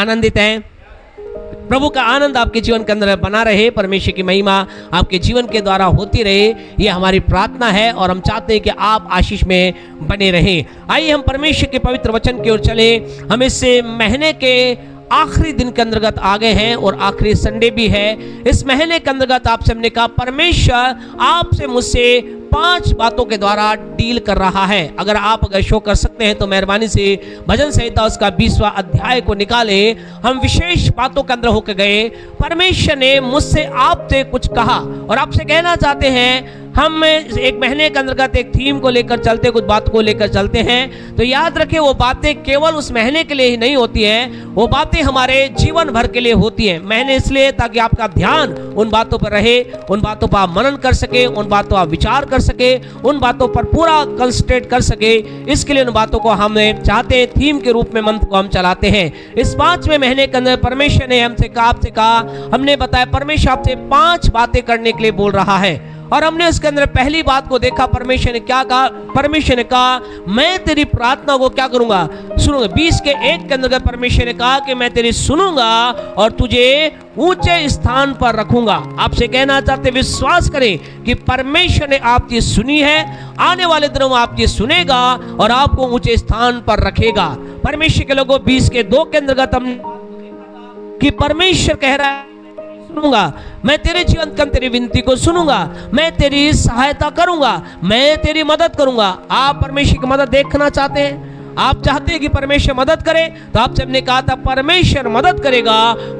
आनंदित हैं? प्रभु का आनंद आपके जीवन के अंदर बना रहे, परमेश्वर की महिमा आपके जीवन के द्वारा होती रहे, ये हमारी प्रार्थना है और हम चाहते हैं कि आप आशीष में बने रहें। आइए हम परमेश्वर के पवित्र वचन की ओर चले। हम इस महीने के आखिरी दिन के अंतर्गत आ गए हैं और आखिरी संडे भी है। इस महीने के अंतर्गत आपसे हमने कहा परमेश्वर आपसे मुझसे 5 बातों के द्वारा डील कर रहा है। अगर शो कर सकते हैं तो मेहरबानी से भजन संहिता उसका 20वां अध्याय को निकाले। हम विशेष बातों के अंदर होकर गए। परमेश्वर ने मुझसे आपसे कुछ कहा और आपसे कहना चाहते हैं। हम एक महीने के अंतर्गत एक थीम को लेकर चलते, कुछ बात को लेकर चलते हैं। तो याद रखें, वो बातें केवल उस महीने के लिए ही नहीं होती हैं, वो बातें हमारे जीवन भर के लिए होती हैं। महीने इसलिए ताकि आपका ध्यान उन बातों पर रहे, उन बातों पर आप मनन कर सके, उन बातों पर आप विचार कर सके, उन बातों पर पूरा कंसंट्रेट कर सके। इसके लिए उन बातों को हम चाहते हैं थीम के रूप में मंत्र को हम चलाते हैं। इस 5वें महीने के अंदर परमेश्वर ने हमसे कहा, हमने बताया परमेश्वर आपसे 5 बातें करने के लिए बोल रहा है। और हमने इसके अंदर पहली बात को देखा, परमेश्वर ने क्या कहा? परमेश्वर ने कहा मैं तेरी प्रार्थना को क्या करूंगा? सुनूंगा। 20 के 1 के अंदर परमेश्वर ने कहा कि मैं तेरी सुनूंगा और तुझे ऊंचे स्थान पर रखूंगा। आपसे कहना चाहते, विश्वास करें कि परमेश्वर ने आपकी सुनी है, आने वाले दिनों में आपकी सुनेगा और आपको ऊंचे स्थान पर रखेगा। परमेश्वर के लोगों 20 के 2 के अंतर्गत हमने कि परमेश्वर कह रहा है सुनूंगा, मैं तेरे जीवन के तेरी विनती को सुनूंगा, मैं तेरी सहायता करूंगा, मैं तेरी मदद करूंगा। आप परमेश्वर की मदद देखना चाहते हैं? आप चाहते हैं कि परमेश्वर मदद करे? तो आपसे हमने कहा था परमेश्वर मदद करेगा।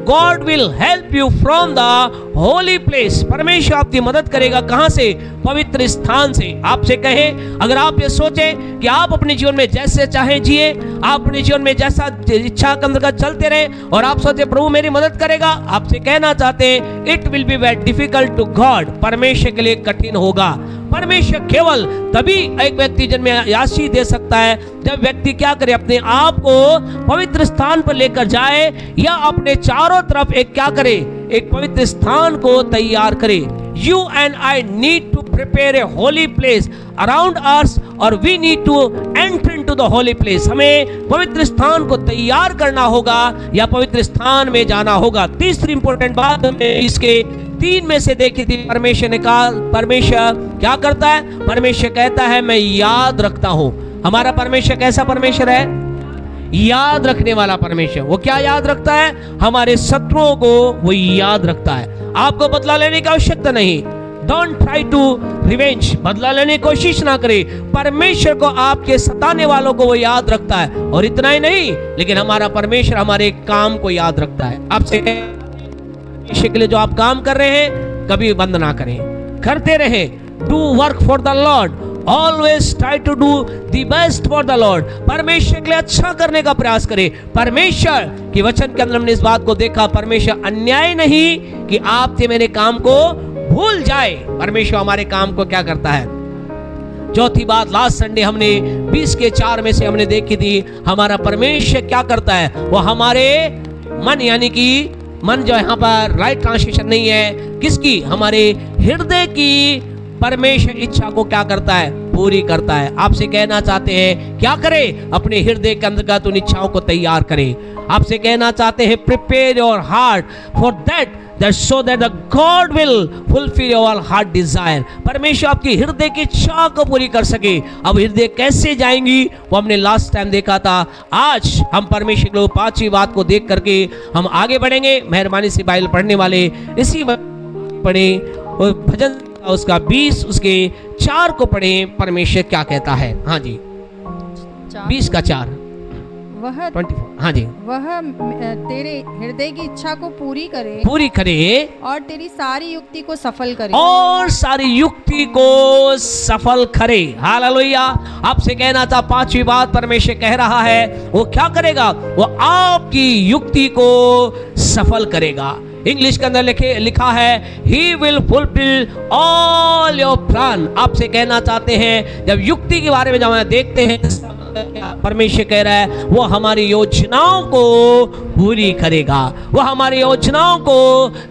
God will help you from the holy place. परमेश्वर आपकी मदद करेगा कहां से? पवित्र स्थान से। आपसे कहे, अगर आप ये सोचे कि आप अपने जीवन में जैसे चाहे जिए, आप अपने जीवन में जैसा इच्छा के अंतर्गत चलते रहे और आप सोचे प्रभु मेरी मदद करेगा, आपसे कहना चाहते हैं it will be very difficult to God. परमेश्वर के लिए कठिन होगा। परमेश्वर केवल तभी एक व्यक्ति जन्म में आशीष दे सकता है जब व्यक्ति क्या करे? अपने आप को पवित्र स्थान पर लेकर जाए या अपने चारों तरफ एक क्या करे? एक पवित्र स्थान को तैयार करे। You and I need to prepare a holy place around us और we need to enter into the holy place। हमें पवित्र स्थान को तैयार करना होगा या पवित्र स्थान में जाना होगा। तीसरी इंपॉर्टेंट बात हमें इसके 3 में से देखी थी। परमेश्वर ने कहा, परमेश्वर क्या करता है? परमेश्वर कहता है मैं याद रखता हूं। हमारा परमेश्वर कैसा परमेश्वर है? याद रखने वाला परमेश्वर। वो क्या याद रखता है? हमारे शत्रुओं को वो याद रखता है। आपको बदला लेने की आवश्यकता नहीं। Don't try to revenge. बदला लेने की कोशिश ना करे। परमेश्वर को आपके सताने वालों को वो याद रखता है। और इतना ही नहीं, लेकिन हमारा परमेश्वर हमारे काम को याद रखता है। आपसे परमेश्वर के लिए जो आप काम कर रहे हैं कभी बंद ना करें, करते रहे। Do work for the Lord, always try to do the best for the Lord. परमेश्वर के लिए अच्छा करने का प्रयास करें। परमेश्वर के वचन के अंदर हमने इस बात को देखा, परमेश्वर अन्याय नहीं कि आपसे मेरे काम को भूल जाए। परमेश्वर हमारे काम को क्या करता है? चौथी बात, लास्ट संडे हमने 20 के 4 में से हमने देखी थी, हमारा परमेश्वर क्या करता है? वो हमारे मन, यानी कि मन जो यहाँ पर राइट ट्रांसलेशन नहीं है, किसकी? हमारे हृदय की परमेश्वर इच्छा को क्या करता है? पूरी करता है। आपसे कहना चाहते हैं क्या करे? अपने हृदय के अंतर्गत उन इच्छाओं को तैयार करें। आपसे कहना चाहते हैं prepare your heart for that so that the God will fulfill your heart desire। परमेश्वर आपकी हृदय की इच्छा को पूरी कर सके। अब हृदय कैसे जाएंगी वो हमने लास्ट टाइम देखा था। आज हम परमेश्वर के 5वीं बात को देख करके हम आगे बढ़ेंगे। मेहरबानी से बाइबल पढ़ने वाले इसी पढ़े और भजन उसका 20 उसके 4 को पढ़े। परमेश्वर क्या कहता है? हाँ जी, 20 का 4 वह 24। हाँ जी, वह तेरे हृदय की इच्छा को पूरी करे और तेरी सारी युक्ति को सफल करे। और सारी युक्ति को सफल करे। हालेलुया। आपसे कहना था 5वीं बात परमेश्वर कह रहा है वो क्या करेगा? वो आपकी युक्ति को सफल करेगा। इंग्लिश के अंदर लिखा है he will fulfil all your plan. आपसे कहना चाहते हैं जब युक्ति के बारे में जब हम देखते हैं, परमेश्वर कह रहा है वो हमारी योजनाओं को पूरी करेगा, वह हमारी योजनाओं को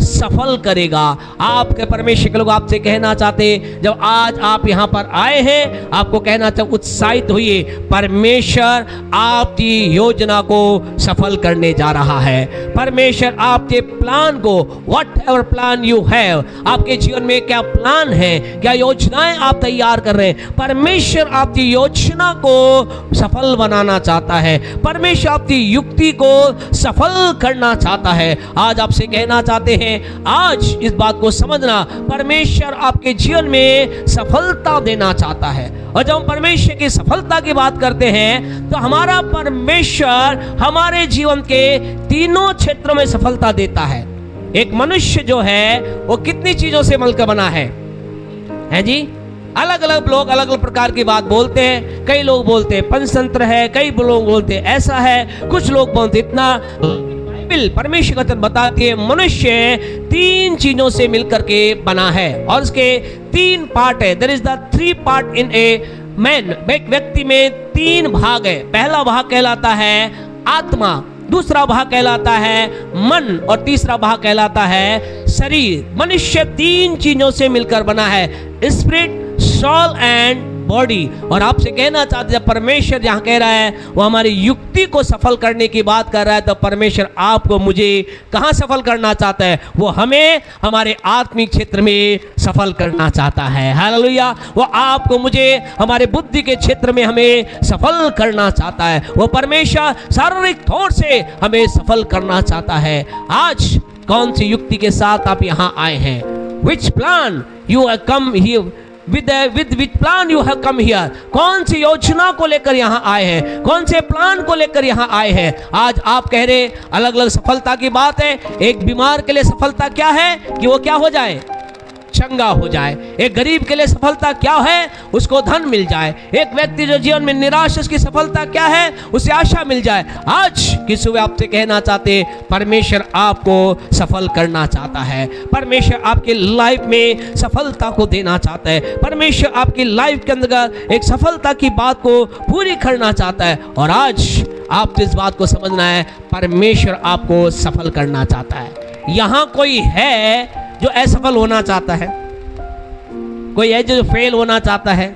सफल करेगा। आपके परमेश्वर के लोग आपसे कहना चाहते, जब आज आप यहाँ पर आए हैं, आपको कहना चाहते उत्साहित होइए, परमेश्वर आपकी योजना को सफल करने जा रहा है। परमेश्वर आपके प्लान को, what ever plan you have, आपके जीवन में क्या प्लान है, क्या योजनाएं आप तैयार कर रहे हैं, परमेश्वर आपकी योजना को सफल बनाना चाहता है। परमेश्वर आपकी युक्ति को सफल करना चाहता है। आज आपसे कहना चाहते हैं, आज इस बात को समझना, परमेश्वर आपके जीवन में सफलता देना चाहता है। और जब हम परमेश्वर की सफलता की बात करते हैं तो हमारा परमेश्वर हमारे जीवन के तीनों क्षेत्रों में सफलता देता है। एक मनुष्य जो है वो कितनी चीजों से मिलकर बना है जी? अलग अलग लोग अलग अलग प्रकार की बात बोलते हैं। कई लोग बोलते हैं पंचतंत्र है, कई लोग बोलते हैं ऐसा है, कुछ लोग बोलते इतना। बाइबल परमेश्वर का वचन बताती है मनुष्य तीन चीजों से मिलकर के बना है और उसके तीन पार्ट है। There is the three part in a man. एक व्यक्ति में तीन भाग है। पहला भाग कहलाता है आत्मा, दूसरा भाग कहलाता है मन और तीसरा भाग कहलाता है शरीर। मनुष्य तीन चीजों से मिलकर बना है, स्पिरिट, सोल एंड बॉडी। और आपसे कहना चाहते हैं, परमेश्वर जहां कह रहा है वो हमारी युक्ति को सफल करने की बात कर रहा है, तो परमेश्वर आपको मुझे कहां सफल करना चाहता है? वो हमें हमारे आत्मिक क्षेत्र में सफल करना चाहता है। हालेलुया। वो आपको मुझे हमारे बुद्धि के क्षेत्र में हमें सफल करना चाहता है। वो परमेश्वर शारीरिक तौर से हमें सफल करना चाहता है। आज कौन सी युक्ति के साथ आप यहाँ आए हैं? Which plan you have come here? With which plan you have come here? कौन सी योजना को लेकर यहाँ आए हैं? कौन से प्लान को लेकर यहाँ आए हैं? आज आप कह रहे अलग अलग सफलता की बात है। एक बीमार के लिए सफलता क्या है कि वो क्या हो जाए? चंगा हो जाए। एक गरीब के लिए सफलता क्या है? उसको धन मिल जाए। एक व्यक्ति जो जीवन में निराश, उसकी सफलता क्या है? उसे आशा मिल जाए। आज की सुबह आपसे कहना चाहते, परमेश्वर आपको सफल करना चाहता है। परमेश्वर आपकी लाइफ में सफलता को देना चाहता है। परमेश्वर आपकी लाइफ के अंदर एक सफलता की बात को पूरी करना चाहता है। और आज आपको इस बात को समझना है, परमेश्वर आपको सफल करना चाहता है। यहाँ कोई है जो असफल होना चाहता है? कोई है जो फेल होना चाहता है?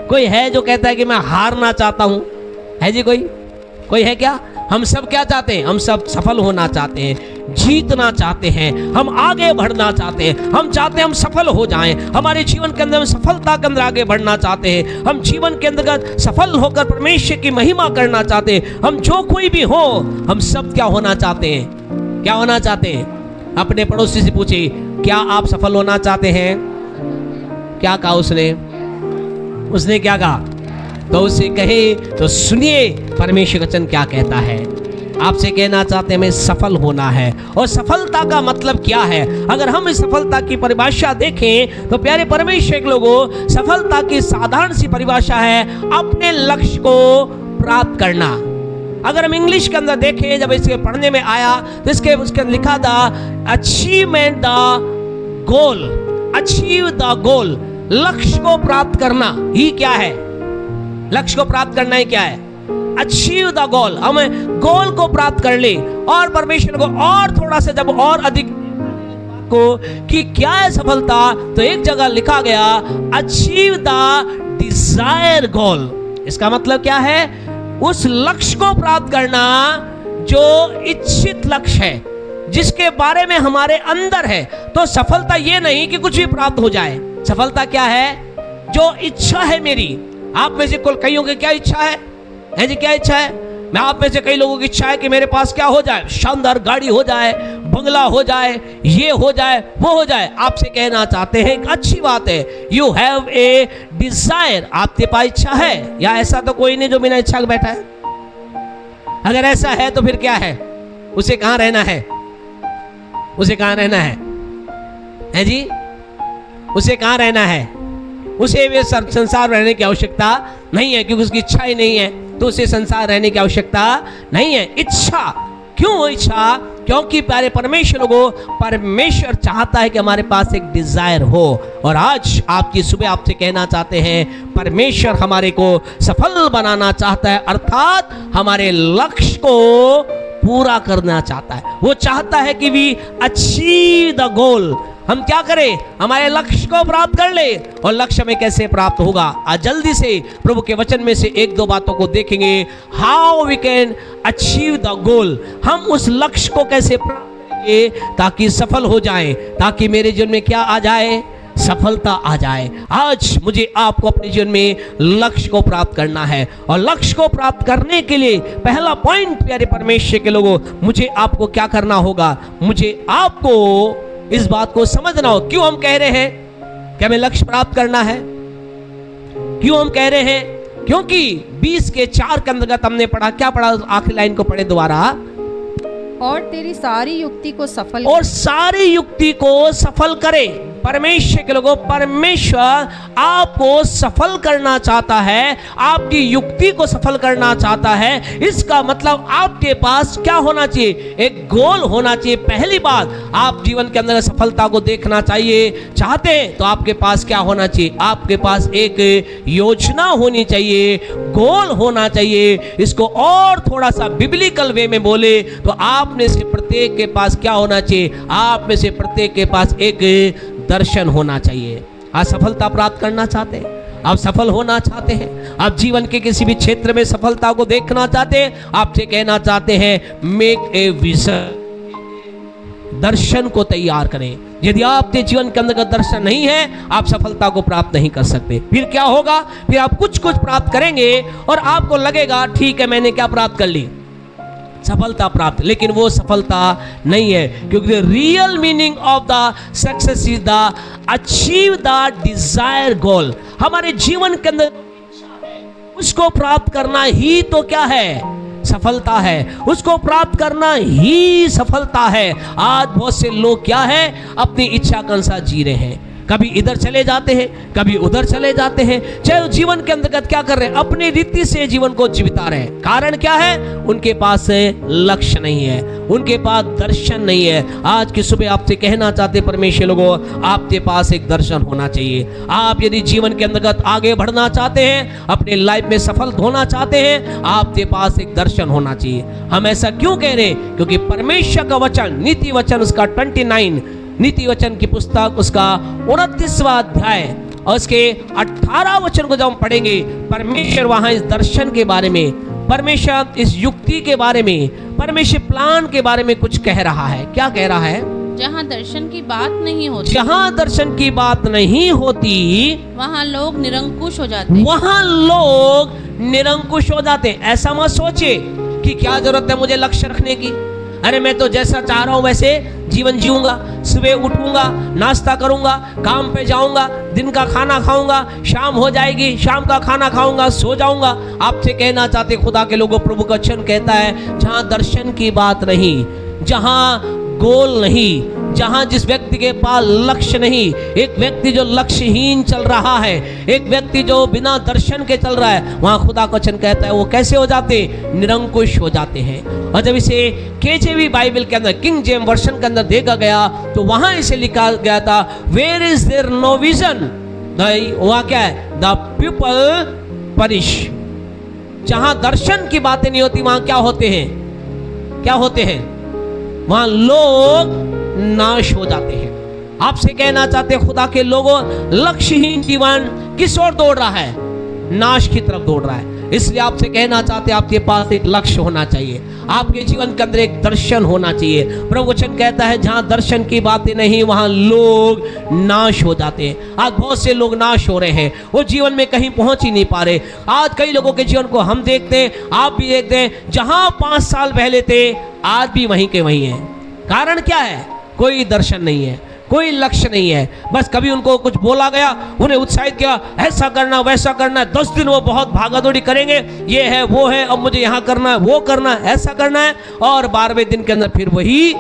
कोई है जो कहता है कि मैं हारना चाहता हूं? है जी कोई है क्या? हम सब क्या चाहते हैं? हम सब सफल होना चाहते हैं, जीतना चाहते हैं, हम आगे बढ़ना चाहते हैं। हम चाहते हैं हम सफल हो जाएं। हमारे जीवन के अंदर हम सफलता के अंदर आगे बढ़ना चाहते हैं। हम जीवन के अंदर सफल होकर परमेश्वर की महिमा करना चाहते हैं। हम जो कोई भी हो, हम सब क्या होना चाहते हैं? क्या होना चाहते हैं? अपने पड़ोसी से पूछिए, क्या आप सफल होना चाहते हैं? क्या कहा उसने क्या कहा? तो उसे कहे तो सुनिए परमेश्वर का वचन क्या कहता है। आपसे कहना चाहते हैं हमें सफल होना है। और सफलता का मतलब क्या है? अगर हम इस सफलता की परिभाषा देखें तो प्यारे परमेश्वर के लोगों, सफलता की साधारण सी परिभाषा है अपने लक्ष्य को प्राप्त करना। अगर हम इंग्लिश के अंदर देखें, जब इसके पढ़ने में आया तो उसके अंदर लिखा था achievement the goal. Achieve the गोल, लक्ष्य को प्राप्त करना ही क्या है? लक्ष्य को प्राप्त करना ही क्या है? Achieve the goal. हम गोल को प्राप्त कर ले। और परमेश्वर को और थोड़ा सा जब और अधिक को कि क्या है सफलता, तो एक जगह लिखा गया अचीव द डिजायर गोल। इसका मतलब क्या है? उस लक्ष्य को प्राप्त करना जो इच्छित लक्ष्य है, जिसके बारे में हमारे अंदर है। तो सफलता ये नहीं कि कुछ भी प्राप्त हो जाए। सफलता क्या है? जो इच्छा है मेरी। आप में से कईयों की क्या इच्छा है जी? क्या इच्छा है? मैं आप में से कई लोगों की इच्छा है कि मेरे पास क्या हो जाए? शानदार गाड़ी हो जाए, बंगला हो जाए, ये हो जाए, वो हो जाए। आपसे कहना चाहते हैं अच्छी बात है, यू हैव ए डिजायर। आपके पास इच्छा है? या ऐसा तो कोई नहीं जो बिना इच्छा के बैठा है? अगर ऐसा है तो फिर क्या है? उसे कहां रहना है? उसे कहां रहना है जी? उसे कहां रहना है? उसे वे संसार रहने की आवश्यकता नहीं है, क्योंकि उसकी इच्छा ही नहीं है, तो उसे संसार रहने की आवश्यकता नहीं है। इच्छा क्यों? इच्छा क्योंकि प्यारे परमेश्वर लोगों, परमेश्वर चाहता है कि हमारे पास एक डिजायर हो। और आज आपकी सुबह आपसे कहना चाहते हैं, परमेश्वर हमारे को सफल बनाना चाहता है, अर्थात हमारे लक्ष्य को पूरा करना चाहता है। वो चाहता है कि वी अचीव द गोल। हम क्या करें? हमारे लक्ष्य को प्राप्त कर ले। और लक्ष्य में कैसे प्राप्त होगा? आज जल्दी से प्रभु के वचन में से एक दो बातों को देखेंगे। How we can achieve the goal. हम उस लक्ष्य को कैसे प्राप्त करेंगे ताकि सफल हो जाएं, ताकि मेरे जीवन में क्या आ जाए? सफलता आ जाए। आज मुझे आपको अपने जीवन में लक्ष्य को प्राप्त करना है, और लक्ष्य को प्राप्त करने के लिए पहला पॉइंट प्यारे परमेश्वर के लोगों, मुझे आपको क्या करना होगा? मुझे आपको इस बात को समझना हो। क्यों हम कह रहे हैं कि हमें लक्ष्य प्राप्त करना है? क्यों हम कह रहे हैं? क्योंकि 20 के 4 के अंतर्गत हमने पढ़ा, क्या पढ़ा? आखिरी लाइन को पढ़े दोबारा। और तेरी सारी युक्ति को सफल और सारी युक्ति को सफल करे। परमेश्वर के लोगों, परमेश्वर आपको सफल करना चाहता है, आपकी युक्ति को सफल करना चाहता है। इसका मतलब आपके पास क्या होना चाहिए? एक गोल होना चाहिए। पहली बात, आप जीवन के अंदर सफलता को देखना चाहिए चाहते हैं तो आपके पास क्या होना चाहिए? आपके पास एक योजना होनी चाहिए, गोल होना चाहिए। इसको और थोड़ा सा बिब्लिकल वे में बोले तो आप में से प्रत्येक के पास क्या होना चाहिए? आप में से प्रत्येक के पास एक दर्शन होना चाहिए। आप सफलता प्राप्त करना चाहते हैं, आप सफल होना चाहते हैं, आप जीवन के किसी भी क्षेत्र में सफलता को देखना चाहते हैं, आपसे कहना चाहते हैं मेक ए विजन, दर्शन को तैयार करें। यदि आपके जीवन के अंदर दर्शन नहीं है, आप सफलता को प्राप्त नहीं कर सकते। फिर क्या होगा? फिर आप कुछ कुछ प्राप्त करेंगे और आपको लगेगा ठीक है मैंने क्या प्राप्त कर ली? सफलता प्राप्त। लेकिन वो सफलता नहीं है, क्योंकि real meaning of the success is the achieve the desire goal. हमारे जीवन के अंदर उसको प्राप्त करना ही तो क्या है? सफलता है। उसको प्राप्त करना ही सफलता है। आज बहुत से लोग क्या है? अपनी इच्छा के अनुसार जी रहे हैं। कभी इधर चले जाते हैं, कभी उधर चले जाते हैं। चाहे जीवन के अंतर्गत क्या कर रहे हैं? अपनी रीति से जीवन को जीविता रहे हैं। कारण क्या है? उनके पास लक्ष्य नहीं है, उनके पास दर्शन नहीं है। आज की सुबह आपसे कहना चाहते परमेश्वर लोगों, आपके पास एक दर्शन होना चाहिए। आप यदि जीवन के अंतर्गत आगे बढ़ना चाहते हैं, अपने लाइफ में सफल होना चाहते हैं, आपके पास एक दर्शन होना चाहिए। हम ऐसा क्यों कह रहे हैं? क्योंकि परमेश्वर का वचन, नीति वचन उसका 29, नीति वचन की पुस्तक उसका 29वां अध्याय और उसके 18 वचन को जब हम पढ़ेंगे, परमेश्वर वहां इस दर्शन के बारे में, परमेश्वर इस युक्ति के बारे में, परमेश्वर प्लान के बारे में कुछ कह रहा है। क्या कह रहा है? जहाँ दर्शन की बात नहीं होती, जहाँ दर्शन की बात नहीं होती, वहाँ लोग निरंकुश हो जाते हैं। वहाँ लोग निरंकुश हो जाते हैं। ऐसा मत सोचे कि क्या जरूरत है मुझे लक्ष्य रखने की। अरे मैं तो जैसा चाह रहा हूं वैसे जीवन जीऊंगा। सुबह उठूंगा, नाश्ता करूंगा, काम पे जाऊंगा, दिन का खाना खाऊंगा, शाम हो जाएगी, शाम का खाना खाऊंगा, सो जाऊंगा। आपसे कहना चाहते खुदा के लोगों, प्रभु का वचन कहता है जहां दर्शन की बात नहीं, जहां गोल नहीं, जहां जिस व्यक्ति के पास लक्ष्य नहीं, एक व्यक्ति जो लक्ष्यहीन चल रहा है, एक व्यक्ति जो बिना दर्शन के चल रहा है, वहां खुदा का वचन कहता है वो कैसे हो जाते? निरंकुश हो जाते हैं। और जब इसे केजेवी बाइबल के अंदर, किंग जेम्स वर्जन के अंदर देखा गया तो वहां इसे लिखा गया था where is there no vision, वहां क्या है? The people perish. जहां दर्शन की बातें नहीं होती वहां क्या होते हैं? क्या होते हैं? वहां लोग नाश हो जाते हैं। आपसे कहना चाहते खुदा के लोगों, लक्ष्यहीन जीवन किस ओर दौड़ रहा है? नाश की तरफ दौड़ रहा है। इसलिए आपसे कहना चाहते आपके पास एक लक्ष्य होना चाहिए, आपके जीवन के अंदर एक दर्शन होना चाहिए। प्रभु वचन कहता है जहां दर्शन की बातें नहीं वहां लोग नाश हो जाते हैं। आज बहुत से लोग नाश हो रहे हैं, वो जीवन में कहीं पहुंच ही नहीं पा रहे। आज कई लोगों के जीवन को हम देखते हैं, आप भी देखते हैं, जहां 5 साल पहले थे आज भी वहीं के वहीं है। कारण क्या है? कोई दर्शन नहीं है, कोई लक्ष्य नहीं है। बस कभी उनको कुछ बोला गया, उन्हें उत्साहित किया, ऐसा करना वैसा करना है। 10 दिन वो बहुत भागादौड़ी करेंगे, ये है वो है, अब मुझे यहाँ करना है, वो करना है, ऐसा करना है, और 12वें दिन के अंदर फिर वही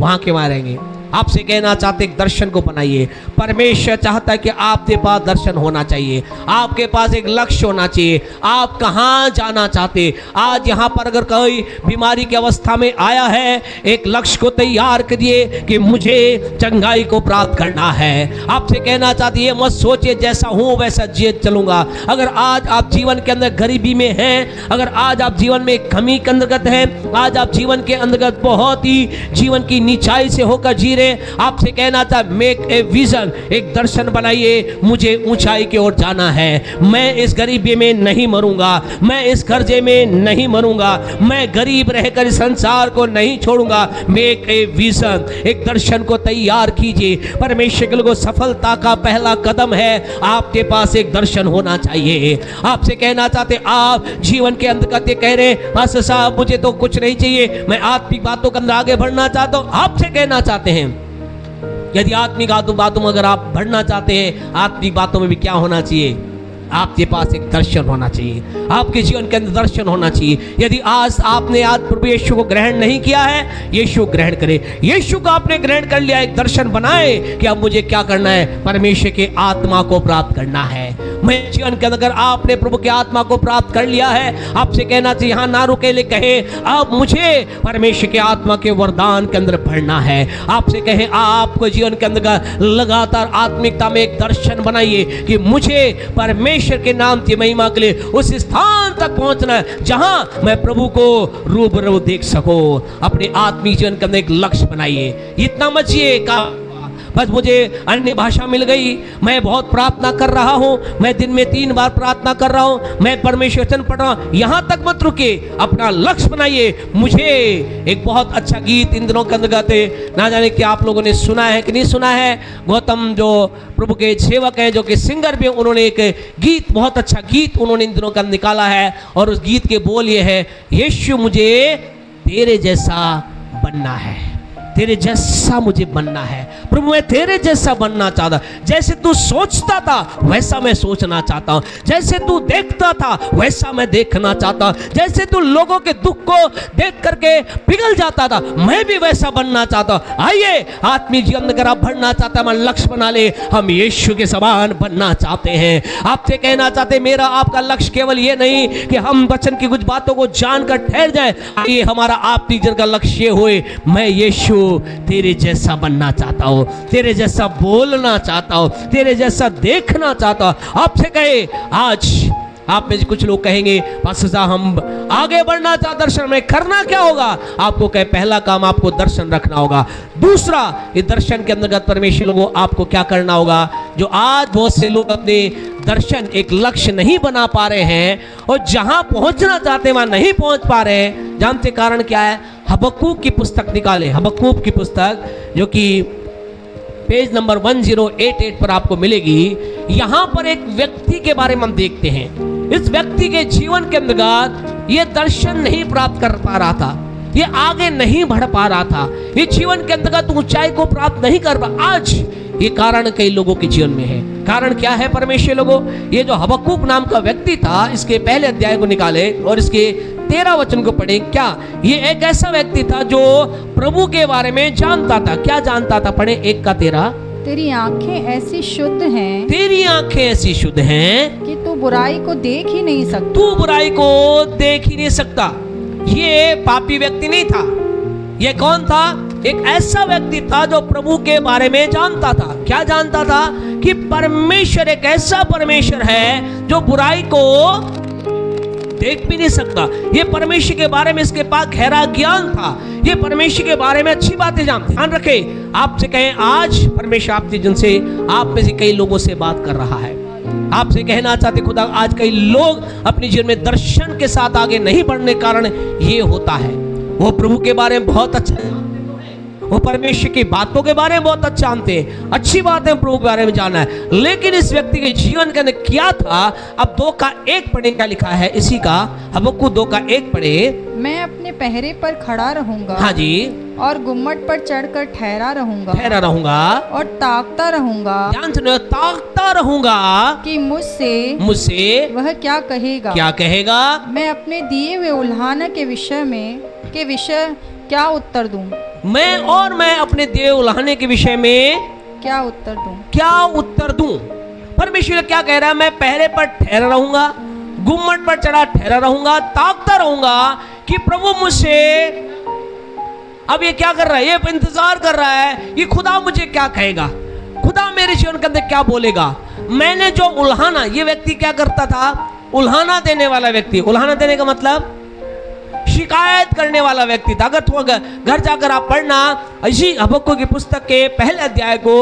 वहां के वहां रहेंगे। आपसे कहना चाहते एक दर्शन को बनाइए। परमेश्वर चाहता है कि आपके पास दर्शन होना चाहिए, आपके पास एक लक्ष्य होना चाहिए। आप कहाँ जाना चाहते? आज यहाँ पर अगर कोई बीमारी की अवस्था में आया है, एक लक्ष्य को तैयार करिए कि मुझे चंगाई को प्राप्त करना है। आपसे कहना चाहती है मत सोचिए जैसा हूँ वैसा जिए चलूंगा। अगर आज आप जीवन के अंदर गरीबी में हैं, अगर आज आप जीवन में कमी के अंतर्गत हैं, आज आप जीवन के अंतर्गत बहुत ही जीवन की नीचाई से होकर जी रहे, आपसे कहना था मेक ए विजन, एक दर्शन बनाइए। मुझे ऊंचाई की ओर जाना है। मैं इस गरीबी में नहीं मरूंगा, मैं इस कर्जे में नहीं मरूंगा, मैं गरीब रहकर इस संसार को नहीं छोड़ूंगा। मेक ए विजन, एक दर्शन को तैयार कीजिए। परमेश्वर के लोगों, सफलता का पहला कदम है आपके पास एक दर्शन होना चाहिए। आपसे कहना चाहते आप जीवन के अंतर्गत ये कह रहे पास्टर साहब मुझे तो कुछ नहीं चाहिए, मैं आत्मिक बातों के अंदर आगे बढ़ना चाहता हूं। आपसे कहना चाहते हैं यदि आत्मिक बातों में अगर आप बढ़ना चाहते हैं, आत्मिक बातों में भी क्या होना चाहिए? आपके पास एक दर्शन होना चाहिए, आपके जीवन के अंदर दर्शन होना चाहिए। यदि आज आपने आज प्रभु यीशु को ग्रहण नहीं किया है, यीशु ग्रहण करें। यीशु को आपने ग्रहण कर लिया, एक दर्शन बनाए कि अब मुझे क्या करना है? परमेश्वर के आत्मा को प्राप्त करना है। मैं जीवन के अंदर आपने प्रभु की आत्मा को प्राप्त कर लिया है, आपसे कहना चाहिए यहाँ ना रुके, ले कहे अब मुझे परमेश्वर के आत्मा के वरदान के अंदर बढ़ना है। आपसे कहें आपको जीवन के अंदर लगातार आत्मिकता में एक दर्शन बनाइए कि मुझे परमेश्वर के नाम की महिमा के लिए उस स्थान तक पहुंचना है जहां मैं प्रभु को रूबरू देख सकूं। अपने आत्मिक जीवन के अंदर एक लक्ष्य बनाइए। इतना मचिए का बस मुझे अन्य भाषा मिल गई, मैं बहुत प्रार्थना कर रहा हूँ, मैं दिन में 3 बार प्रार्थना कर रहा हूँ, मैं परमेश्वर वचन पढ़ रहा हूँ, यहाँ तक मत रुके। अपना लक्ष्य बनाइए। मुझे एक बहुत अच्छा गीत इन दिनों के अंतर्गत, ना जाने कि आप लोगों ने सुना है कि नहीं सुना है, गौतम जो प्रभु के सेवक हैं जो कि सिंगर भी, उन्होंने एक गीत, बहुत अच्छा गीत उन्होंने इन दिनों का निकाला है। और उस गीत के बोल ये है, यीशु मुझे तेरे जैसा बनना है, तेरे जैसा मुझे बनना है प्रभु, मैं तेरे जैसा बनना चाहता। जैसे तू सोचता था वैसा मैं सोचना चाहता हूँ, जैसे तू देखता था वैसा मैं देखना चाहता हूँ, जैसे तू लोगों के दुख को देख करके पिघल जाता था मैं भी वैसा बनना चाहता हूँ। आइए आत्मिक जीवन अगर आप बढ़ना चाहता है, मैं लक्ष्य बना ले, हम यीशु के समान बनना चाहते हैं। आपसे कहना चाहते मेरा आपका लक्ष्य केवल ये नहीं कि हम वचन की कुछ बातों को जानकर ठहर जाए, आइए हमारा आत्मिक जीवन का लक्ष्य हुए मैं यीशु तेरे जैसा बनना चाहता हूं, तेरे जैसा बोलना चाहता हूं, तेरे जैसा देखना चाहता हूं। आपसे कहे आज आप में से कुछ लोग कहेंगे पास्टर साहब हम आगे बढ़ना चाहते, दर्शन में करना क्या होगा? आपको कहे पहला काम आपको दर्शन रखना होगा। दूसरा, इस दर्शन के अंतर्गत परमेश्वर लोगों आपको क्या करना होगा? जो आज बहुत से लोग अपने दर्शन एक लक्ष्य नहीं बना पा रहे हैं और जहां पहुंचना चाहते हैं वहां नहीं पहुंच पा रहे हैं, जानते कारण क्या है? हबक्कूक की पुस्तक निकाले, हबक्कूक की पुस्तक जो कि पेज नंबर 1088 पर आपको मिलेगी। यहां पर एक व्यक्ति के बारे में हम देखते हैं। इस व्यक्ति के जीवन के अंतर्गत ये दर्शन नहीं प्राप्त कर पा रहा था, ये आगे नहीं बढ़ पा रहा था, ये जीवन के अंतर्गत ऊंचाई को प्राप्त नहीं कर पा। आज ये कारण कई लोगों के जीवन में है। कारण क्या है परमेश्वर लोगों? ये जो हबक्कूक नाम का व्यक्ति था, इसके पहले अध्याय को निकाले और इसके 13 वचन को पढ़े। क्या ये एक ऐसा व्यक्ति था जो प्रभु के बारे में जानता था? क्या जानता था? पढ़े 1 का 13। तेरी आंखें ऐसी शुद्ध हैं, तेरी आंखें ऐसी शुद्ध हैं कि तू बुराई को देख ही नहीं सकता। तू बुराई को देख ही नहीं सकता। ये पापी व्यक्ति नहीं था। ये कौन था? एक ऐसा व्यक्ति था जो प्रभु के बारे में जानता था। क्या जानता था? कि परमेश्वर एक ऐसा परमेश्वर है जो बुराई को देख भी नहीं सकता। ये परमेश्वर के बारे में इसके पास गहरा ज्ञान था। ये परमेश्वर के बारे में अच्छी बातें जानते। ध्यान रखे, आपसे कहें आज परमेश्वर आपके जिनसे आप में से कई लोगों से बात कर रहा है। आपसे कहना चाहते खुदा आज कई लोग अपने जीवन में दर्शन के साथ आगे नहीं बढ़ने कारण ये होता है। वो प्रभु के बारे में बहुत अच्छा जानते, वो परमेश्वर की बातों के बारे में बहुत अच्छा जानते हैं, अच्छी बातें प्रभु के बारे में जाना है, लेकिन इस व्यक्ति के जीवन के अंदर क्या था? अब 2 का 1 पढ़े, क्या लिखा है इसी का? हबक्कूक 2 का 1 पढ़े। मैं अपने पहरे पर खड़ा रहूंगा, हाँ जी, और गुम्मट पर चढ़कर ठहरा रहूंगा और ताकता रहूंगा। ध्यान सुनो, ताकता रहूंगा कि मुझसे वह क्या कहेगा। क्या कहेगा? मैं अपने दिए हुए उल्हाना के विषय क्या उत्तर दूं। मैं अपने देह उल्हाने के विषय में क्या उत्तर दूं? क्या उत्तर दूं? परमेश्वर क्या कह रहा है? मैं पहरे पर ठहरा रहूंगा, गुम्मट पर चढ़ा ठहरा रहूंगा, ताकता रहूंगा कि प्रभु मुझसे अब ये क्या कर रहा है, ये इंतजार कर रहा है कि खुदा मुझे क्या कहेगा, खुदा मेरे जीवन के अंदर क्या बोलेगा। मैंने जो उल्हाना, ये व्यक्ति क्या करता था? उल्हाना देने वाला व्यक्ति। उल्हाना देने का मतलब शिकायत करने वाला व्यक्ति था। अगर थोड़ा घर जाकर आप पढ़ना इसी हबक्कुक की पुस्तक के पहले अध्याय को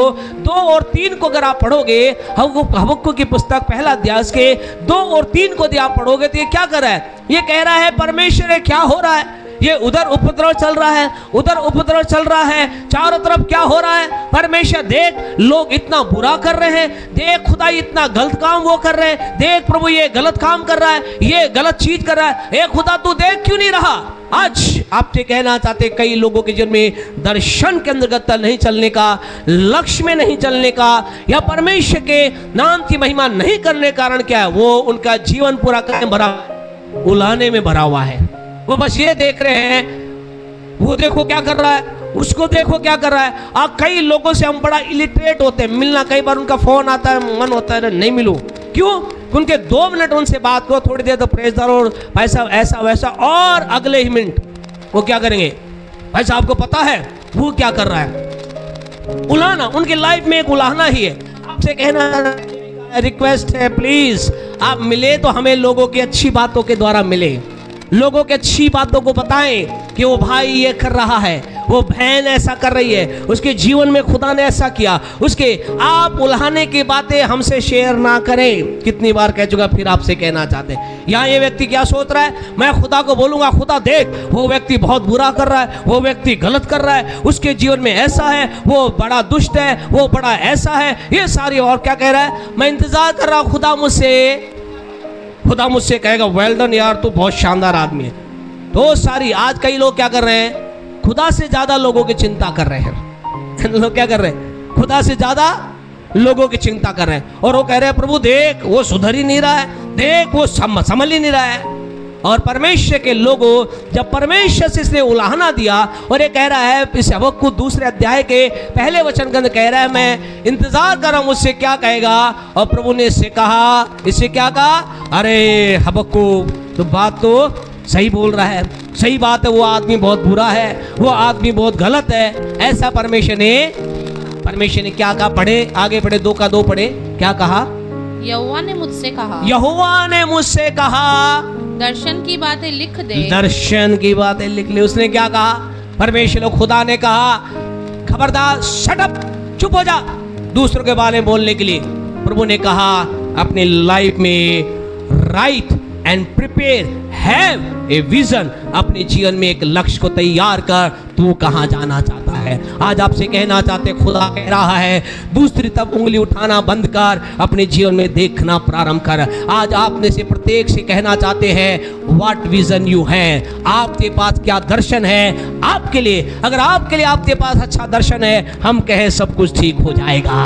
2 और 3 को अगर आप पढ़ोगे, हबक्कुक की पुस्तक पहला अध्याय के 2 और 3 को यदि आप पढ़ोगे तो ये क्या कर रहा है? ये कह रहा है परमेश्वर क्या हो रहा है, ये उधर उपद्रव चल रहा है, उधर उपद्रव चल रहा है, चारों तरफ क्या हो रहा है? परमेश्वर देख, लोग इतना बुरा कर रहे हैं, देख खुदा इतना गलत काम वो कर रहे हैं, देख प्रभु ये गलत काम कर रहा है, ये गलत चीज कर रहा है, ए खुदा तू देख क्यों नहीं रहा? आज आपसे कहना चाहते कई लोगों के जीवन में दर्शन के अंतर्गत नहीं चलने का, लक्ष्य में नहीं चलने का, या परमेश्वर के नाम की महिमा नहीं करने का कारण क्या है? वो उनका जीवन पूरा करने भरा उलाने में भरा हुआ है। वो बस ये देख रहे हैं, वो देखो क्या कर रहा है, उसको देखो क्या कर रहा है। कई लोगों से हम बड़ा इलिटरेट होते हैं, मिलना कई बार उनका फोन आता है, मन होता है नहीं मिलूं, क्यों? उनके 2 मिनट उनसे बात करो, थोड़ी देर तो प्रेस दो और पैसा ऐसा वैसा, और अगले ही मिनट वो क्या करेंगे? भाई साहब को पता है वो क्या कर रहा है? उलाहना, उनकी लाइफ में एक उलाहना ही है। आपसे कहना रिक्वेस्ट है, प्लीज आप मिले तो हमें लोगों की अच्छी बातों के द्वारा मिले, लोगों की अच्छी बातों को बताएं कि वो भाई ये कर रहा है, वो बहन ऐसा कर रही है, उसके जीवन में खुदा ने ऐसा किया, उसके आप उल्हाने की बातें हमसे शेयर ना करें। कितनी बार कह चुका, फिर आपसे कहना चाहते हैं। यहाँ ये व्यक्ति क्या सोच रहा है? मैं खुदा को बोलूंगा, खुदा देख वो व्यक्ति बहुत बुरा कर रहा है, वो व्यक्ति गलत कर रहा है, उसके जीवन में ऐसा है, वो बड़ा दुष्ट है, वो बड़ा ऐसा है, ये सारी। और क्या कह रहा है? मैं इंतजार कर रहा हूँ खुदा मुझसे कहेगा वेल डन यार, तू बहुत शानदार आदमी है। तो सारी आज कई लोग क्या कर रहे हैं? खुदा से ज्यादा लोगों की चिंता कर रहे हैं। लोग क्या कर रहे हैं? खुदा से ज्यादा लोगों की चिंता कर रहे हैं। और वो कह रहे हैं प्रभु देख वो सुधर ही नहीं रहा है, देख वो संभल ही नहीं रहा है। और परमेश्वर के लोगों, जब परमेश्वर से इसने उलाहना दिया, और ये कह रहा है इस हबक्कुक 2 अध्याय के पहले वचन के अंदर कह रहा है मैं इंतजार कर रहा हूं मुझसे क्या कहेगा। और प्रभु ने इससे क्या कहा? अरे हबक्कुक तो बात तो सही बोल रहा है, सही बात है, वो आदमी बहुत बुरा है, वो आदमी बहुत गलत है, ऐसा परमेश्वर ने क्या कहा? पढ़े, आगे पढ़े, 2 का 2 पढ़े, क्या कहा? यहोवा ने मुझसे कहा, यहोवा ने मुझसे कहा दर्शन की बातें लिख दे। दर्शन की बातें लिख ले। उसने क्या कहा? परमेश्वर खुदा ने कहा खबरदार, शट अप, चुप हो जा, दूसरों के बारे में बोलने के लिए। प्रभु ने कहा अपनी लाइफ में right and prepare, have a vision, अपने जीवन में एक लक्ष्य को तैयार कर, तू कहां जाना चाहता है। आज आपसे कहना चाहते, खुदा कह रहा है दूसरी तरफ उंगली उठाना बंद कर, अपने जीवन में देखना प्रारंभ कर। आज आपने से प्रत्येक से कहना चाहते हैं व्हाट विजन यू है, आपके पास क्या दर्शन है आपके लिए। अगर आपके लिए आपके पास अच्छा दर्शन है, हम कहें सब कुछ ठीक हो जाएगा।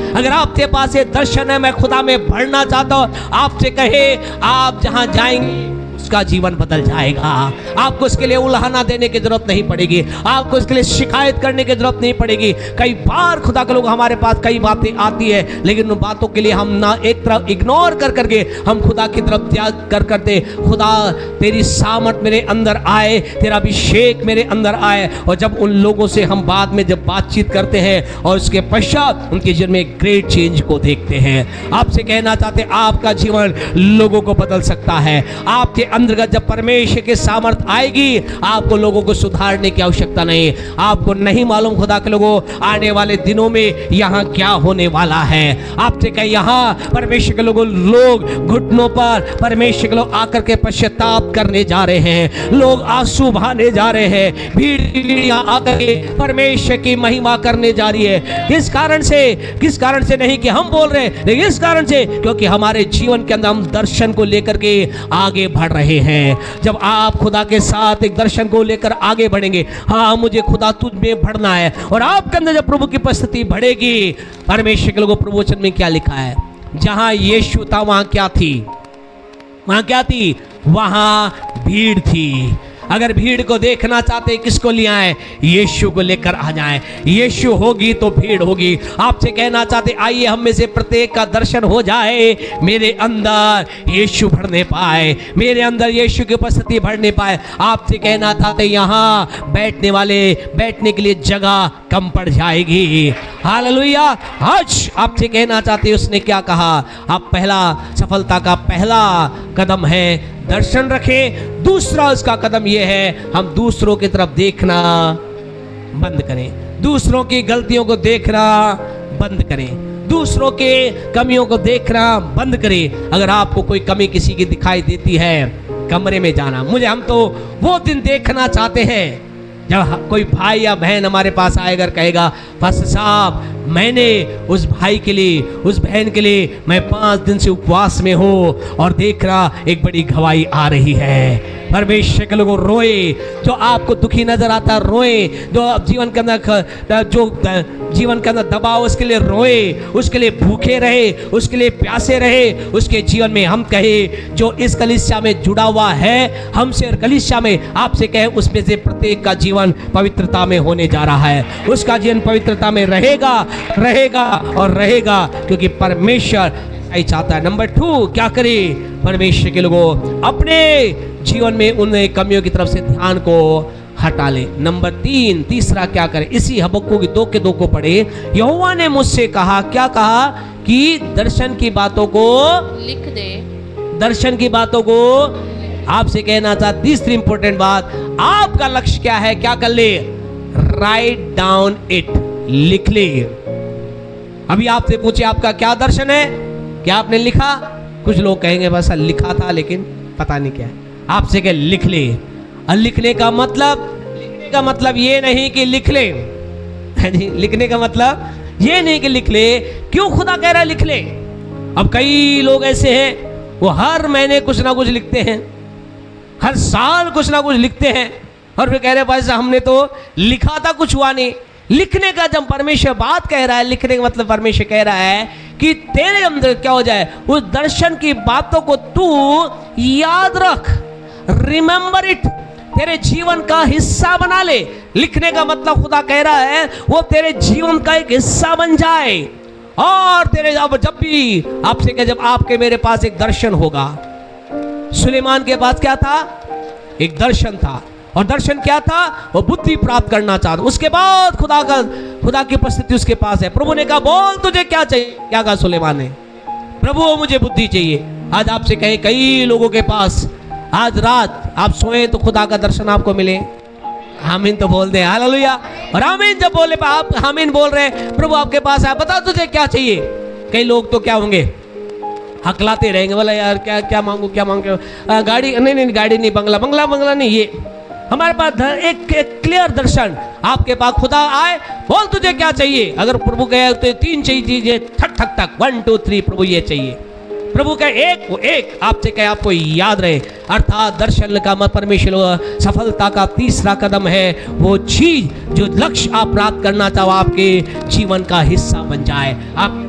अगर आपके पास ये दर्शन है मैं खुदा में बढ़ना चाहता हूं, आपसे कहे आप जहां जाएंगे उसका जीवन बदल जाएगा। आपको इसके लिए उल्हाना देने की जरूरत नहीं पड़ेगी, आपको इसके लिए शिकायत करने की जरूरत नहीं पड़ेगी। कई बार खुदा के लोग हमारे पास कई बातें आती है, लेकिन उन बातों के लिए हम ना एक तरफ इग्नोर कर करके हम खुदा की तरफ त्याग कर करते। खुदा तेरी सामर्थ मेरे अंदर आए, तेरा अभिषेक मेरे अंदर आए। और जब उन लोगों से हम बाद में जब बातचीत करते हैं और उसके पश्चात उनके जीवन में एक ग्रेट चेंज को देखते हैं। आपसे कहना चाहते आपका जीवन लोगों को बदल सकता है। आपके अंतर्गत जब परमेश्वर की सामर्थ आएगी, आपको लोगों को सुधारने की आवश्यकता नहीं। आपको नहीं मालूम खुदा के लोगों आने वाले दिनों में यहाँ क्या होने वाला है। आपसे कहीं यहाँ परमेश्वर के लोग घुटनों पर परमेश्वर के लोग आकर के पश्चाताप करने जा रहे हैं, लोग आंसू बहाने जा रहे हैं, भीड़ यहाँ आकर के परमेश्वर की महिमा करने जा रही है। किस कारण से नहीं कि हम बोल रहे हैं, लेकिन इस कारण से क्योंकि हमारे जीवन के अंदर हम दर्शन को लेकर के आगे बढ़ रहे हैं। जब आप खुदा के साथ एक दर्शन को लेकर आगे बढ़ेंगे, हाँ मुझे खुदा तुझ में बढ़ना है, और आपके अंदर जब प्रभु की उपस्थिति बढ़ेगी, परमेश्वर के लोगों प्रभु वचन में क्या लिखा है, जहां यीशु था वहां क्या थी? वहां क्या थी? वहां भीड़ थी। अगर भीड़ को देखना चाहते हैं, किसको ले आए? यीशु को लेकर आ जाएं। यीशु होगी तो भीड़ होगी। आपसे कहना चाहते, आइए हम में से प्रत्येक का दर्शन हो जाए, मेरे अंदर यीशु भरने पाए, मेरे अंदर यीशु की उपस्थिति भरने पाए। आपसे कहना चाहते, यहाँ बैठने वाले बैठने के लिए जगह कम पड़ जाएगी। हालेलुया। आज आपसे कहना चाहते, उसने क्या कहा? आप पहला सफलता का पहला कदम है दर्शन रखें। दूसरा उसका कदम यह है, हम दूसरों की तरफ देखना बंद करें, दूसरों की गलतियों को देखना बंद करें, दूसरों के कमियों को देखना बंद करें। अगर आपको कोई कमी किसी की दिखाई देती है, कमरे में जाना। हम तो वो दिन देखना चाहते हैं जब कोई भाई या बहन हमारे पास आएगा, कहेगा, पास्टर साहब, मैंने उस भाई के लिए, उस बहन के लिए मैं 5 दिन से उपवास में हूँ और देख रहा एक बड़ी गवाही आ रही है। परमेश्वर के लोगों, रोए। जो आपको दुखी नजर आता रोए, जो जीवन के अंदर दबाव, उसके लिए रोए, उसके लिए भूखे रहे, उसके लिए प्यासे रहे, उसके जीवन में हम कहे जो इस कलीसिया में जुड़ा हुआ है हमसे और कलीसिया में आपसे कहे, उसमें से प्रत्येक का जीवन पवित्रता में होने जा रहा है। उसका जीवन पवित्रता में रहेगा और रहेगा, क्योंकि परमेश्वर ऐसा चाहता है। नंबर 2, क्या करे? परमेश्वर के लोगों, अपने जीवन में उन कमियों की तरफ से ध्यान को हटा ले। नंबर 3, तीसरा क्या करे? इसी हबक्कुक 2:2 को पढ़े। यहोवा ने मुझसे कहा, क्या कहा? कि दर्शन की बातों को लिख दे। दर्शन की बातों को आपसे कहना चाहता, तीसरी इंपॉर्टेंट बात, आपका लक्ष्य क्या है? क्या कर ले? राइट डाउन इट, लिख ले। अभी आपसे पूछे आपका क्या दर्शन है, क्या आपने लिखा? कुछ लोग कहेंगे बस लिखा था लेकिन पता नहीं क्या है। आपसे क्या? लिख ले। और लिखने का मतलब ये नहीं कि लिख ले। लिखने का मतलब ये नहीं कि लिख ले। क्यों खुदा कह रहा है लिख ले? अब कई लोग ऐसे हैं, वो हर महीने कुछ ना कुछ लिखते हैं, हर साल कुछ ना कुछ लिखते हैं, और फिर कह रहे भाई साहब हमने तो लिखा था, कुछ हुआ नहीं। लिखने का जब परमेश्वर बात कह रहा है, लिखने का मतलब परमेश्वर कह रहा है कि तेरे अंदर क्या हो जाए, उस दर्शन की बातों को तू याद रख, रिमेंबर इट, तेरे जीवन का हिस्सा बना ले। लिखने का मतलब खुदा कह रहा है वो तेरे जीवन का एक हिस्सा बन जाए। और तेरे अब जब भी आपसे कह, जब आपके मेरे पास एक दर्शन होगा, सुलेमान के पास क्या था? एक दर्शन था। और दर्शन क्या था? वो बुद्धि प्राप्त करना चाहता। उसके बाद खुदा की उपस्थिति उसके पास है। प्रभु ने कहा, बोल तुझे क्या चाहिए? क्या कहा सुलेमान ने? प्रभु मुझे बुद्धि चाहिए। आज आपसे कहे, कई लोगों के पास आज रात आप सोए तो खुदा का दर्शन आपको मिले। आमीन तो बोल दे, हालेलुया। और आमीन जब बोले, आप आमीन बोल रहे हैं, प्रभु आपके पास है, बता तुझे क्या चाहिए। कई लोग तो क्या होंगे, हकलाते रहेंगे, बोला यार क्या मांगू, क्या मांगू? गाड़ी नहीं, गाड़ी नहीं, बंगला नहीं। ये हमारे पास एक क्लियर दर्शन आपके पास, खुदा आए, बोल तुझे क्या चाहिए। अगर प्रभु कहे तो 3 चीजें, ठक 1 2 3, प्रभु ये चाहिए। प्रभु कहे एक आपसे कहे, आपको याद रहे। अर्थात दर्शन का मत परमेश्वर सफलता का तीसरा कदम है, वो चीज जो लक्ष्य आप प्राप्त करना चाहो आपके जीवन का हिस्सा बन जाए, आप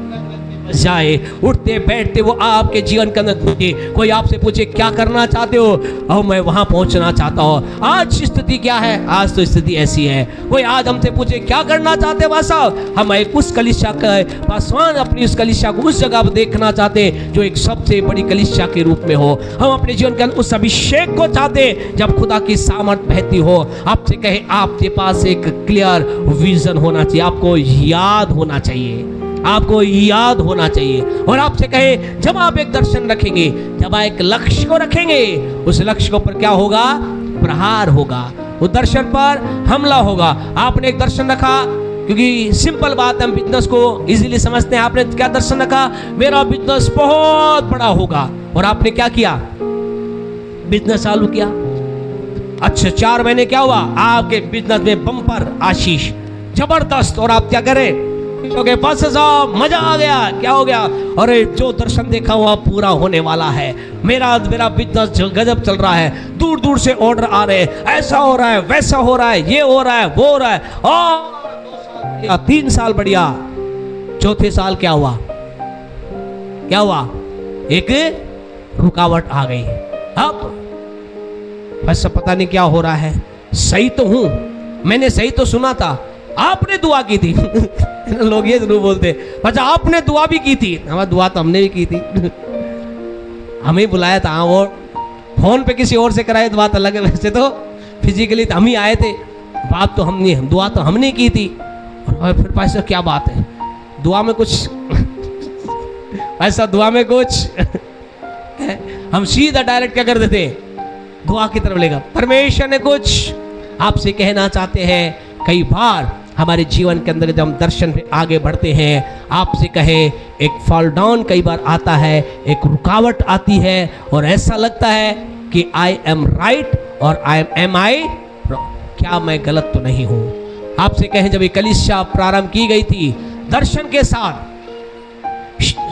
जाए, उठते बैठते वो आपके जीवन के अंदर घुसे। कोई आपसे पूछे क्या करना चाहते हो? और मैं वहां पहुंचना चाहता हूं। आज स्थिति क्या है? आज तो स्थिति ऐसी है। कोई आज हमसे पूछे क्या करना चाहते हो साहब? हम एक उस कलीसिया का पासवान, अपनी उस कलीसिया को उस जगह पर देखना चाहते जो एक सबसे बड़ी कलीसिया के रूप में हो। हम अपने जीवन के अंदर उस अभिषेक को चाहते जब खुदा की सामर्थ बहती हो। आपसे कहे, आपके पास एक क्लियर विजन होना चाहिए, आपको याद होना चाहिए, आपको याद होना चाहिए। और आपसे कहे, जब आप एक दर्शन रखेंगे, जब आप एक लक्ष्य को रखेंगे, उस लक्ष्य के ऊपर क्या होगा? प्रहार होगा, उस दर्शन पर हमला होगा। आपने एक दर्शन रखा, क्योंकि सिंपल बात, हम बिजनेस को इजीली समझते हैं। आपने क्या दर्शन रखा? मेरा बिजनेस बहुत बड़ा होगा। और आपने क्या किया? बिजनेस चालू किया। अच्छा, 4 महीने क्या हुआ? आपके बिजनेस में बम्पर आशीष, जबरदस्त। और आप क्या करें? बस साहब मजा आ गया। क्या हो गया? अरे जो दर्शन देखा हुआ पूरा होने वाला है, मेरा बिजनेस गजब चल रहा है, दूर दूर से ऑर्डर आ रहे हैं, ऐसा हो रहा है, वैसा हो रहा है, ये हो रहा है, वो हो रहा है। और 3 साल बढ़िया, चौथे साल क्या हुआ? एक रुकावट आ गई। अब बस पता नहीं क्या हो रहा है, सही तो हूं, मैंने सही तो सुना था, आपने दुआ की थी। लोग ये जरूर बोलते, अच्छा आपने दुआ भी की थी। हमारी दुआ तो हमने भी की थी, हमें बुलाया था। हाँ, वो फोन पे किसी और से कराए तो बात अलग है, वैसे तो फिजिकली तो हम ही आए थे, बात तो हमने, दुआ तो हमने की थी। और फिर पैसा क्या बात है, दुआ में कुछ ऐसा, दुआ में कुछ हम सीधा डायरेक्ट क्या कर देते, दुआ की तरफ लेगा। परमेश्वर ने कुछ आपसे कहना चाहते हैं। कई बार हमारे जीवन के अंदर जब हम दर्शन पे आगे बढ़ते हैं, आपसे कहे एक फॉल डाउन कई बार आता है, एक रुकावट आती है और ऐसा लगता है कि आई एम राइट और एम आई, क्या मैं गलत तो नहीं हूं। आपसे कहें जब ये कलीसिया प्रारंभ की गई थी दर्शन के साथ,